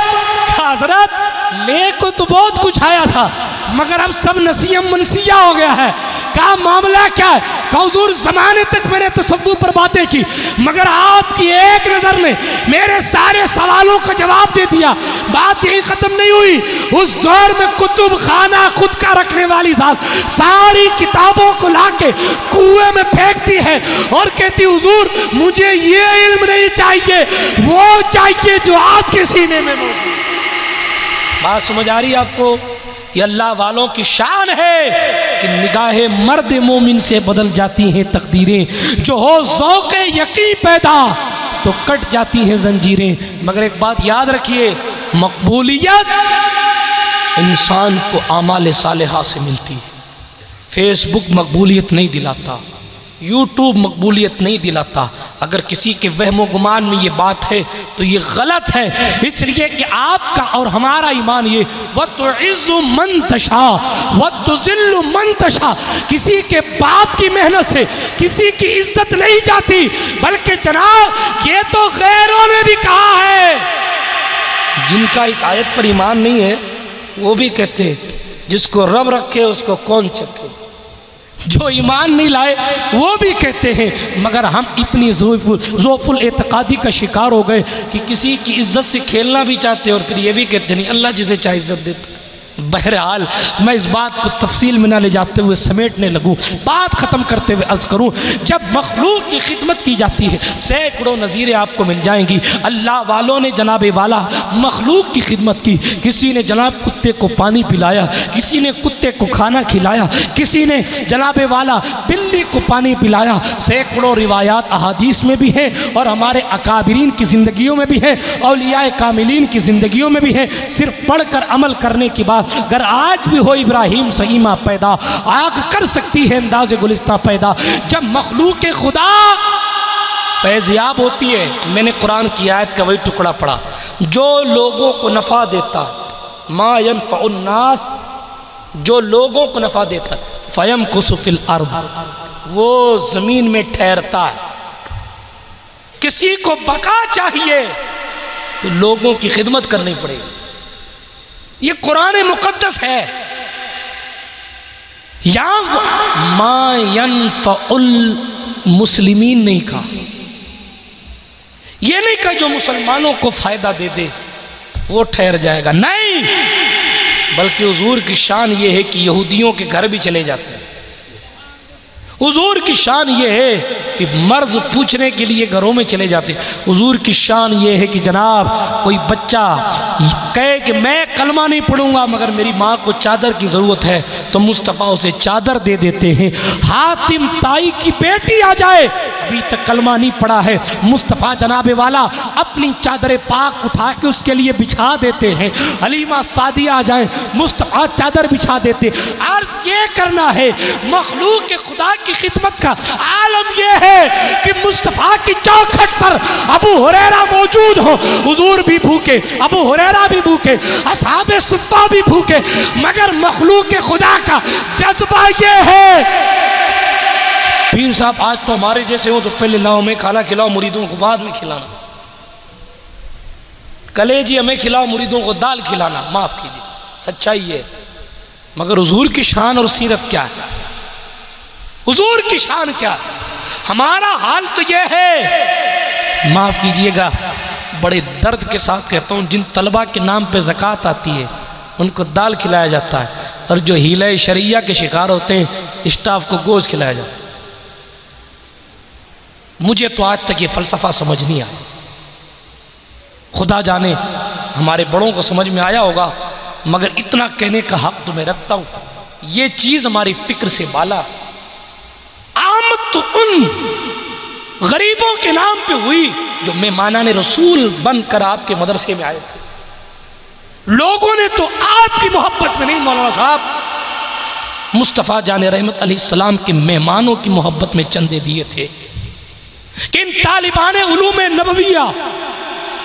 کہا حضرت لے کو تو بہت کچھ آیا تھا مگر اب سب نسیم منسیہ ہو گیا ہے۔ کہا معاملہ کیا ہے؟ کہا حضور زمانے تک میں نے تصوف پر باتیں کی مگر آپ کی ایک نظر نے میرے سارے سوالوں کا جواب دے دیا۔ بات یہی ختم نہیں ہوئی، اس دور میں کتب خانہ خود کا رکھنے والی ذات ساری کتابوں کو لا کے کنویں میں پھینکتی ہے اور کہتی حضور مجھے یہ علم نہیں چاہیے، وہ چاہیے جو آپ کے سینے میں موجود۔ بات سمجھ آ رہی ہے آپ کو؟ یہ اللہ والوں کی شان ہے کہ نگاہ مرد مومن سے بدل جاتی ہیں تقدیریں، جو ہو ذوق یقین پیدا تو کٹ جاتی ہیں زنجیریں۔ مگر ایک بات یاد رکھیے، مقبولیت انسان کو اعمال صالحہ سے ملتی ہے۔ فیس بک مقبولیت نہیں دلاتا، یوٹیوب مقبولیت نہیں دلاتا۔ اگر کسی کے وہم و گمان میں یہ بات ہے تو یہ غلط ہے، اس لیے کہ آپ کا اور ہمارا ایمان یہ وَتُعِزُّ مَن تَشَاءُ وَتُذِلُّ مَن تَشَاءُ، کسی کے باپ کی محنت سے کسی کی عزت نہیں جاتی، بلکہ جناب یہ تو غیروں نے بھی کہا ہے۔ جن کا اس آیت پر ایمان نہیں ہے وہ بھی کہتے ہیں جس کو رب رکھے اس کو کون چکے، جو ایمان نہیں لائے وہ بھی کہتے ہیں۔ مگر ہم اتنی ضعف الاعتقادی کا شکار ہو گئے کہ کسی کی عزت سے کھیلنا بھی چاہتے ہیں اور پھر یہ بھی کہتے نہیں اللہ جسے چاہے عزت دیتا۔ بہرحال میں اس بات کو تفصیل میں نہ لے جاتے ہوئے سمیٹنے لگوں، بات ختم کرتے ہوئے عرض کروں، جب مخلوق کی خدمت کی جاتی ہے سینکڑوں نظیریں آپ کو مل جائیں گی۔ اللہ والوں نے جناب والا مخلوق کی خدمت کی، کسی نے جناب کتے کو پانی پلایا، کسی نے کتے کو کھانا کھلایا، کسی نے جناب والا بلی کو پانی پلایا۔ سینکڑوں روایات احادیث میں بھی ہیں اور ہمارے اکابرین کی زندگیوں میں بھی ہیں، اولیاء کاملین کی زندگیوں میں بھی ہیں۔ صرف پڑھ کر عمل کرنے کی بات، اگر آج بھی ہو ابراہیم سے ایماں پیدا، آگ کر سکتی ہے انداز گلستہ پیدا۔ جب مخلوق خدا فیضیاب ہوتی ہے، میں نے قرآن کی آیت کا وہی ٹکڑا پڑھا، جو لوگوں کو نفع دیتا، ما ينفع الناس، جو لوگوں کو نفع دیتا، فَيَمْكُسُ فِي الْأَرْضِ، وہ زمین میں ٹھہرتا ہے۔ کسی کو بقا چاہیے تو لوگوں کی خدمت کرنی پڑے گی، یہ قرآن مقدس ہے۔ یہاں ما ينفع المسلمین نہیں کہا، یہ نہیں کہا جو مسلمانوں کو فائدہ دے دے وہ ٹھہر جائے گا، نہیں، بلکہ حضور کی شان یہ ہے کہ یہودیوں کے گھر بھی چلے جاتے ہیں۔ حضور کی شان یہ ہے کہ مرض پوچھنے کے لیے گھروں میں چلے جاتے ہیں۔ حضور کی شان یہ ہے کہ جناب کوئی بچہ کہے کہ میں کلمہ نہیں پڑھوں گا مگر میری ماں کو چادر کی ضرورت ہے تو مصطفیٰ اسے چادر دے دیتے ہیں۔ حاتم طائی کی بیٹی آ جائے، ابھی تک کلمہ نہیں پڑھا ہے، مصطفیٰ جناب والا اپنی چادر پاک اٹھا کے اس کے لیے بچھا دیتے ہیں۔ حلیمہ سعدیہ آ جائیں، مصطفیٰ چادر بچھا دیتے۔ عرض یہ کرنا ہے مخلوق کے خدا کی خدمت کا عالم یہ ہے کہ مصطفیٰ کی چوکھٹ پر ابو ہریرہ موجود ہو، حضور بھی بھوکے، ابو ہریرہ بھی بھوکے، اصحاب صفہ بھی بھوکے، مگر مخلوق خدا کا جذبہ یہ ہے۔ پیر صاحب آج تو ہمارے جیسے ہو تو پہلے لاؤ ہمیں کھانا کھلاؤ، مریدوں کو بعد میں کھلانا، کلیجی ہمیں کھلاؤ، مریدوں کو دال کھلانا، معاف کیجیے، سچائی ہے۔ مگر حضور کی شان اور سیرت کیا ہے؟ حضور کی شان کیا؟ ہمارا حال تو یہ ہے، معاف کیجئے گا بڑے درد کے ساتھ کہتا ہوں، جن طلبہ کے نام پہ زکوٰۃ آتی ہے ان کو دال کھلایا جاتا ہے، اور جو حیلہ شرعیہ کے شکار ہوتے ہیں اسٹاف کو گوشت کھلایا جاتا ہے۔ مجھے تو آج تک یہ فلسفہ سمجھ نہیں آیا، خدا جانے ہمارے بڑوں کو سمجھ میں آیا ہوگا، مگر اتنا کہنے کا حق تو میں رکھتا ہوں، یہ چیز ہماری فکر سے بالا۔ آمد تو ان غریبوں کے نام پہ ہوئی جو مہمانان رسول بن کر آپ کے مدرسے میں آئے تھے۔ لوگوں نے تو آپ کی محبت میں نہیں مولانا صاحب، مصطفیٰ جان رحمت علیہ السلام کے مہمانوں کی محبت میں چندے دیے تھے کہ ان طالبان علوم نبویہ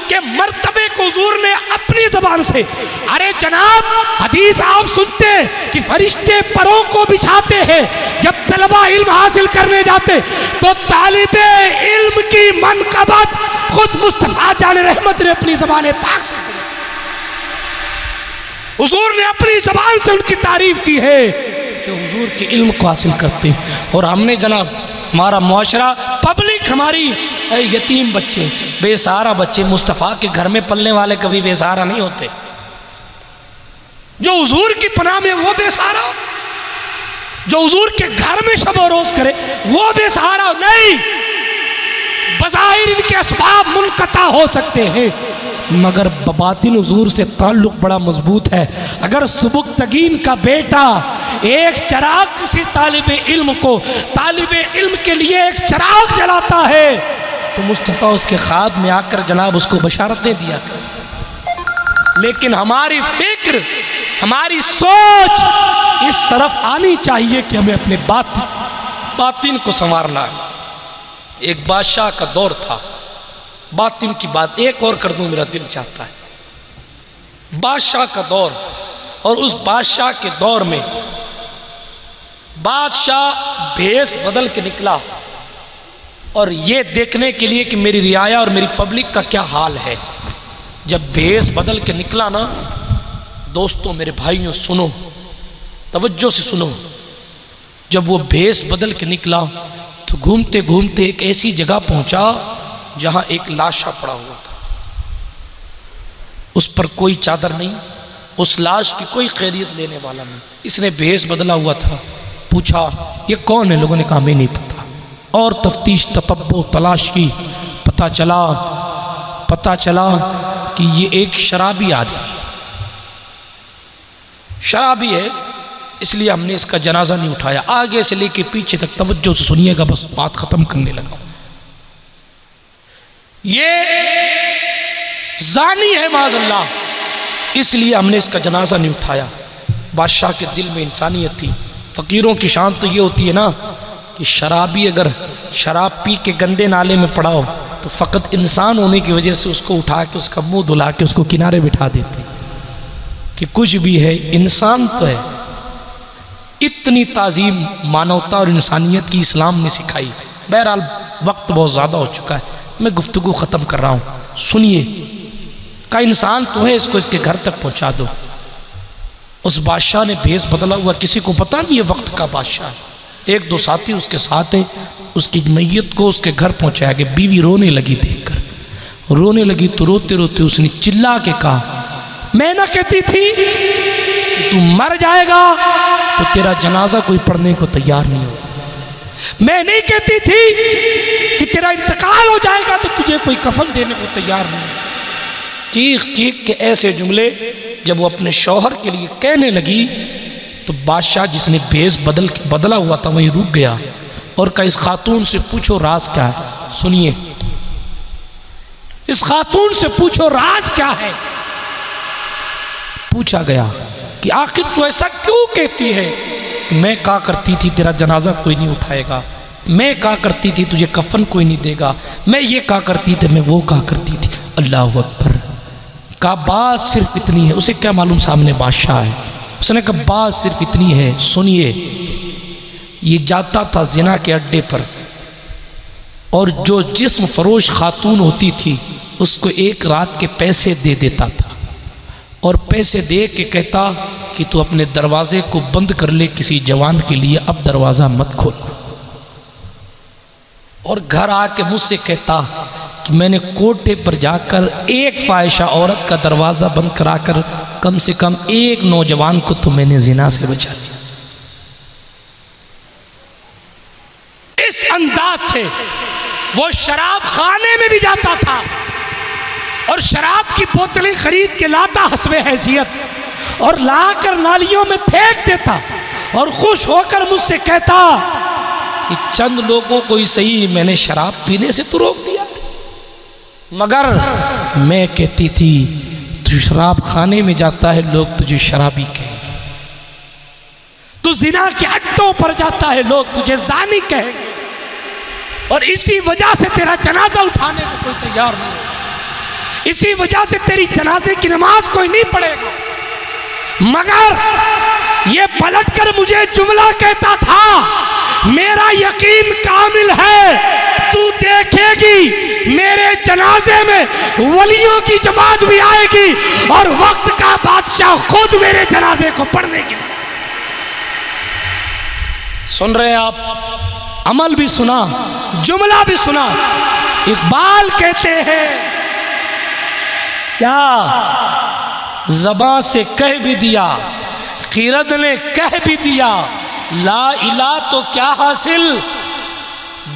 کہ مرتبے کو حضور نے اپنی زبان سے، ارے جناب حدیث آپ سنتے ہیں کہ فرشتے پروں کو بچھاتے ہیں جب طلبہ علم حاصل کرنے جاتے، تو طالب علم کی منقبت خود مصطفیٰ جان رحمت نے اپنی زبان پاک سے، حضور نے اپنی زبان سے ان کی تعریف کی ہے جو حضور کے علم کو حاصل کرتے ہیں۔ اور ہم نے جناب ہمارا معاشرہ پبلک ہماری یتیم بچے، بے سہارا بچے، مصطفیٰ کے گھر میں پلنے والے کبھی بے سہارا نہیں ہوتے، جو حضور کی پناہ میں وہ بے سہارا ہو، جو حضور کے گھر میں شب و روز کرے وہ بے سہارا نہیں۔ بظاہر ان کے اسباب منقطع ہو سکتے ہیں مگر بباطن حضور سے تعلق بڑا مضبوط ہے۔ اگر سبکتگین کا بیٹا ایک چراغ کسی طالب علم کو، طالب علم کے لیے ایک چراغ جلاتا ہے تو مصطفیٰ اس کے خواب میں آ کر جناب اس کو بشارتیں دیا کر۔ لیکن ہماری فکر، ہماری سوچ اس طرف آنی چاہیے کہ ہمیں اپنے باطن کو سنوارنا ہے۔ ایک بادشاہ کا دور تھا، باطن کی بات ایک اور کر دوں، میرا دل چاہتا ہے۔ بادشاہ کا دور، اور اس بادشاہ کے دور میں بادشاہ بھیس بدل کے نکلا اور یہ دیکھنے کے لیے کہ میری رعایا اور میری پبلک کا کیا حال ہے۔ جب بھیس بدل کے نکلا نا دوستوں، میرے بھائیوں سنو، توجہ سے سنو، جب وہ بھیس بدل کے نکلا تو گھومتے گھومتے ایک ایسی جگہ پہنچا جہاں ایک لاشا پڑا ہوا تھا، اس پر کوئی چادر نہیں، اس لاش کی کوئی خیریت لینے والا نہیں۔ اس نے بھیس بدلا ہوا تھا، پوچھا یہ کون ہے؟ لوگوں نے کہا ہمیں نہیں پتا، اور تفتیش تتبع تلاش کی، پتہ چلا کہ یہ ایک شرابی آدمی، شرابی ہے، اس لیے ہم نے اس کا جنازہ نہیں اٹھایا۔ آگے سے لے کے پیچھے تک توجہ سے سنیے گا، بس بات ختم کرنے لگا۔ یہ زانی ہے معاذ اللہ، اس لیے ہم نے اس کا جنازہ نہیں اٹھایا۔ بادشاہ کے دل میں انسانیت تھی۔ فقیروں کی شان تو یہ ہوتی ہے نا کہ شرابی اگر شراب پی کے گندے نالے میں پڑا ہو تو فقط انسان ہونے کی وجہ سے اس کو اٹھا کے اس کا منہ دھلا کے اس کو کنارے بٹھا دیتے کہ کچھ بھی ہے، انسان تو ہے۔ اتنی تعظیم مانوتا اور انسانیت کی اسلام نے سکھائی۔ بہرحال وقت بہت زیادہ ہو چکا ہے، میں گفتگو ختم کر رہا ہوں، سنیے۔ کا انسان تو ہے، اس کو اس کے گھر تک پہنچا دو۔ اس بادشاہ نے بھیس بدلا ہوا، کسی کو پتہ نہیں یہ وقت کا بادشاہ ہے۔ ایک دو ساتھی اس کے ساتھ ہیں، اس کی میت کو اس کے گھر پہنچایا گیا۔ بیوی رونے لگی، دیکھ کر رونے لگی تو روتے روتے اس نے چلا کے کہا، میں نہ کہتی تھی کہ تو مر جائے گا تو تیرا جنازہ کوئی پڑھنے کو تیار نہیں ہوگا، میں نہیں کہتی تھی کہ تیرا انتقال ہو جائے گا تو تجھے کوئی کفن دینے کو تیار نہیں ہوگا۔ چیخ چیخ کے ایسے جملے جب وہ اپنے شوہر کے لیے کہنے لگی تو بادشاہ جس نے بھیس بدلا ہوا تھا وہیں رک گیا اور کہا اس خاتون سے پوچھو راز کیا ہے۔ سنیے، اس خاتون سے پوچھو راز کیا ہے۔ پوچھا گیا کہ آخر تو ایسا کیوں کہتی ہے؟ میں کہا کرتی تھی تیرا جنازہ کوئی نہیں اٹھائے گا، میں کہا کرتی تھی تجھے کفن کوئی نہیں دے گا، میں یہ کہا کرتی تھی، میں وہ کہا کرتی تھی۔ اللہ اکبر۔ کہا بات صرف اتنی ہے، اسے کیا معلوم سامنے بادشاہ ہے، اس نے کہا بات صرف اتنی ہے، سنیے۔ یہ جاتا تھا زنا کے اڈے پر اور جو جسم فروش خاتون ہوتی تھی اس کو ایک رات کے پیسے دے دیتا تھا اور پیسے دے کے کہتا کہ تو اپنے دروازے کو بند کر لے کسی جوان کے لیے، اب دروازہ مت کھول۔ اور گھر آ کے مجھ سے کہتا کہ میں نے کوٹھے پر جا کر ایک فاحشہ عورت کا دروازہ بند کرا کر کم سے کم ایک نوجوان کو تو میں نے زنا سے بچا دیا۔ اس انداز سے وہ شراب خانے میں بھی جاتا تھا اور شراب کی بوتلیں خرید کے لاتا حسب حیثیت اور لا کر نالیوں میں پھینک دیتا اور خوش ہو کر مجھ سے کہتا کہ چند لوگوں کو ہی صحیح میں نے شراب پینے سے تو روک دیا تھا، مگر میں کہتی تھی تو شراب خانے میں جاتا ہے لوگ تجھے شرابی کہیں گے، تو زنا کے اڈوں پر جاتا ہے لوگ تجھے زانی کہیں گے، اور اسی وجہ سے تیرا جنازہ اٹھانے کو کوئی تیار نہیں۔ اسی وجہ سے تیری جنازے کی نماز کوئی نہیں پڑھے گا۔ مگر یہ پلٹ کر مجھے جملہ کہتا تھا، میرا یقین کامل ہے تو دیکھے گی میرے جنازے میں ولیوں کی جماعت بھی آئے گی اور وقت کا بادشاہ خود میرے جنازے کو پڑھنے کے لیے۔ سن رہے ہیں آپ؟ عمل بھی سنا، جملہ بھی سنا۔ اقبال کہتے ہیں کیا زباں سے کہہ بھی دیا، خیرد نے کہہ بھی دیا، لا الہ تو کیا حاصل،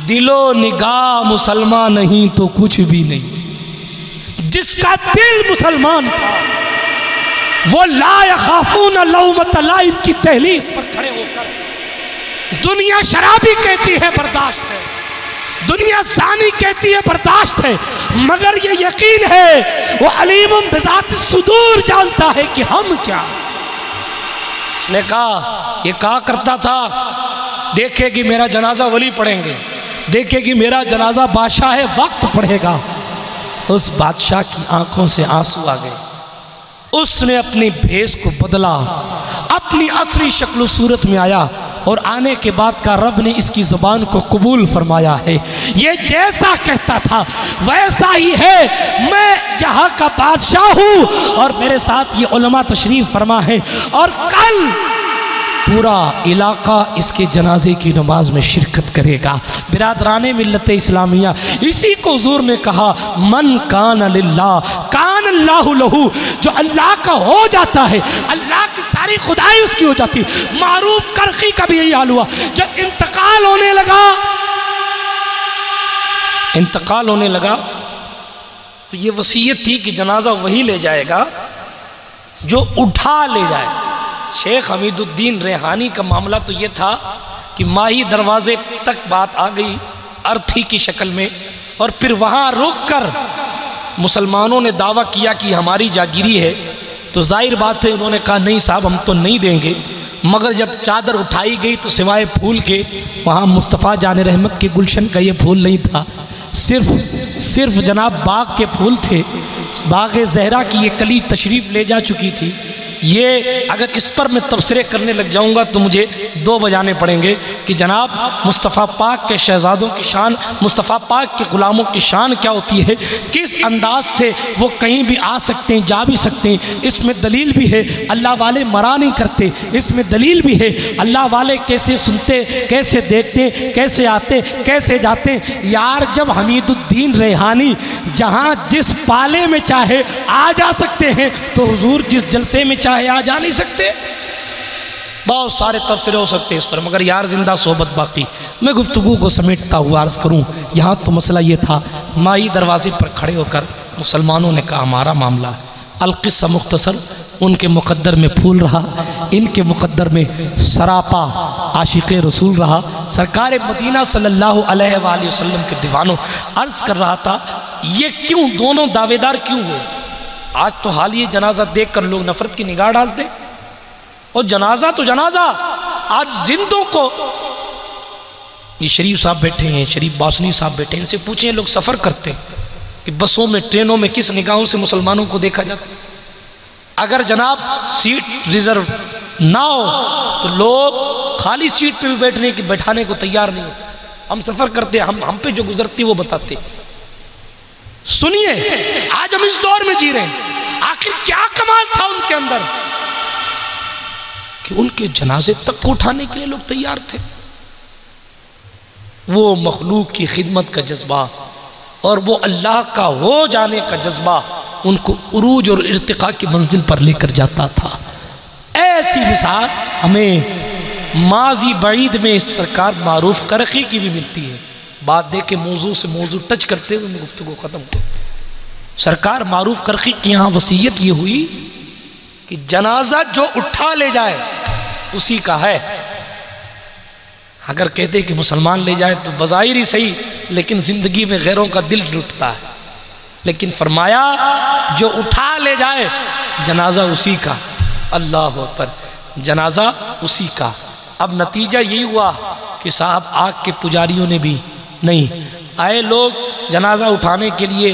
دل و نگاہ مسلمان نہیں تو کچھ بھی نہیں۔ جس کا دل مسلمان تھا وہ لا یخافون لومۃ لائم کی دہلیز پر کھڑے ہو کر دنیا شرابی کہتی ہے برداشت ہے، دنیا زانی کہتی ہے برداشت ہے، مگر یہ یقین ہے وہ علیم بذات الصدور جانتا ہے کہ ہم کیا۔ اس نے کہا، یہ کہا کرتا تھا دیکھے کہ میرا جنازہ ولی پڑھیں گے، دیکھے کہ میرا جنازہ بادشاہ وقت پڑھے گا۔ اس بادشاہ کی آنکھوں سے آنسو آ گئے، اس نے اپنی بھیس کو بدلا، اپنی اصلی شکل و صورت میں آیا، اور آنے کے بعد کا رب نے اس کی زبان کو قبول فرمایا ہے۔ یہ جیسا کہتا تھا ویسا ہی ہے، میں یہاں کا بادشاہ ہوں اور میرے ساتھ یہ علماء تشریف فرما ہے، اور کل پورا علاقہ اس کے جنازے کی نماز میں شرکت کرے گا۔ برادران ملت اسلامیہ، اسی کو حضور نے کہا من کان للہ کان اللہ لہو، جو اللہ کا ہو جاتا ہے اللہ کی ساری خدائی اس کی ہو جاتی۔ معروف کرخی کا بھی یہی حال ہوا، جب انتقال ہونے لگا تو یہ وصیت تھی کہ جنازہ وہی لے جائے گا جو اٹھا لے جائے۔ شیخ حمید الدین ریحانی کا معاملہ تو یہ تھا کہ ماہی دروازے تک بات آ گئی ارتھی کی شکل میں، اور پھر وہاں رک کر مسلمانوں نے دعویٰ کیا کہ ہماری جاگیری ہے، تو ظاہر بات ہے انہوں نے کہا نہیں صاحب ہم تو نہیں دیں گے۔ مگر جب چادر اٹھائی گئی تو سوائے پھول کے وہاں مصطفیٰ جان رحمت کے گلشن کا یہ پھول نہیں تھا، صرف جناب باغ کے پھول تھے۔ باغ زہرا کی یہ کلی تشریف لے جا چکی تھی۔ یہ اگر اس پر میں تبصرے کرنے لگ جاؤں گا تو مجھے 2 بجانے پڑیں گے کہ جناب مصطفیٰ پاک کے شہزادوں کی شان، مصطفیٰ پاک کے غلاموں کی شان کیا ہوتی ہے، کس انداز سے وہ کہیں بھی آ سکتے ہیں، جا بھی سکتے ہیں۔ اس میں دلیل بھی ہے اللہ والے مرا نہیں کرتے، اس میں دلیل بھی ہے اللہ والے کیسے سنتے، کیسے دیکھتے، کیسے آتے، کیسے جاتے۔ یار جب حمید الدین ریحانی جہاں جس پالے میں چاہے آ جا سکتے ہیں تو حضور جس جلسے میں چاہے آ جا نہیں سکتے؟ بہت سارے تبصرے ہو سکتے اس پر، مگر یار زندہ صحبت باقی۔ میں گفتگو کو سمیٹتا ہوا عرض کروں، یہاں تو مسئلہ یہ تھا، مائی دروازے پر کھڑے ہو کر مسلمانوں نے کہا ہمارا معاملہ ہے۔ القصہ مختصر، ان کے مقدر میں پھول رہا، ان کے مقدر میں سراپا عاشق رسول رہا۔ سرکار مدینہ صلی اللہ علیہ وآلہ وسلم کے دیوانوں عرض کر رہا تھا یہ کیوں دونوں دعوے دار کیوں ہوئے؟ آج تو حال یہ جنازہ دیکھ کر لوگ نفرت کی نگاہ ڈالتے، اور جنازہ تو جنازہ، آج زندوں کو، یہ شریف صاحب بیٹھے ہیں، شریف باسنی صاحب بیٹھے ہیں، ان سے پوچھیں لوگ سفر کرتے کہ بسوں میں ٹرینوں میں کس نگاہوں سے مسلمانوں کو دیکھا جاتا۔ اگر جناب سیٹ ریزرو نہ ہو تو لوگ خالی سیٹ پہ بھی بیٹھانے کو تیار نہیں ہوتے۔ ہم سفر کرتے، ہم پہ جو گزرتی وہ بتاتے۔ سنیے آج ہم اس دور میں جی رہے ہیں، آخر کیا کمال تھا ان کے اندر کہ ان کے جنازے تک کو اٹھانے کے لیے لوگ تیار تھے۔ وہ مخلوق کی خدمت کا جذبہ اور وہ اللہ کا ہو جانے کا جذبہ ان کو عروج اور ارتقاء کی منزل پر لے کر جاتا تھا۔ ایسی مثال ہمیں ماضی بعید میں سرکار معروف کرخی کی بھی ملتی ہے۔ بات دیکھ کے موضوع سے موضوع ٹچ کرتے ہوئے میں گفتگو ختم کروں۔ سرکار معروف کرخی کی یہاں وصیت یہ ہوئی کہ جنازہ جو اٹھا لے جائے اسی کا ہے۔ اگر کہتے کہ مسلمان لے جائے تو بظاہر ہی صحیح، لیکن زندگی میں غیروں کا دل ٹوٹتا ہے۔ لیکن فرمایا جو اٹھا لے جائے جنازہ اسی کا۔ اللہ اکبر، جنازہ اسی کا۔ اب نتیجہ یہی ہوا کہ صاحب آگ کے پجاریوں نے بھی نہیں آئے، لوگ جنازہ اٹھانے کے لیے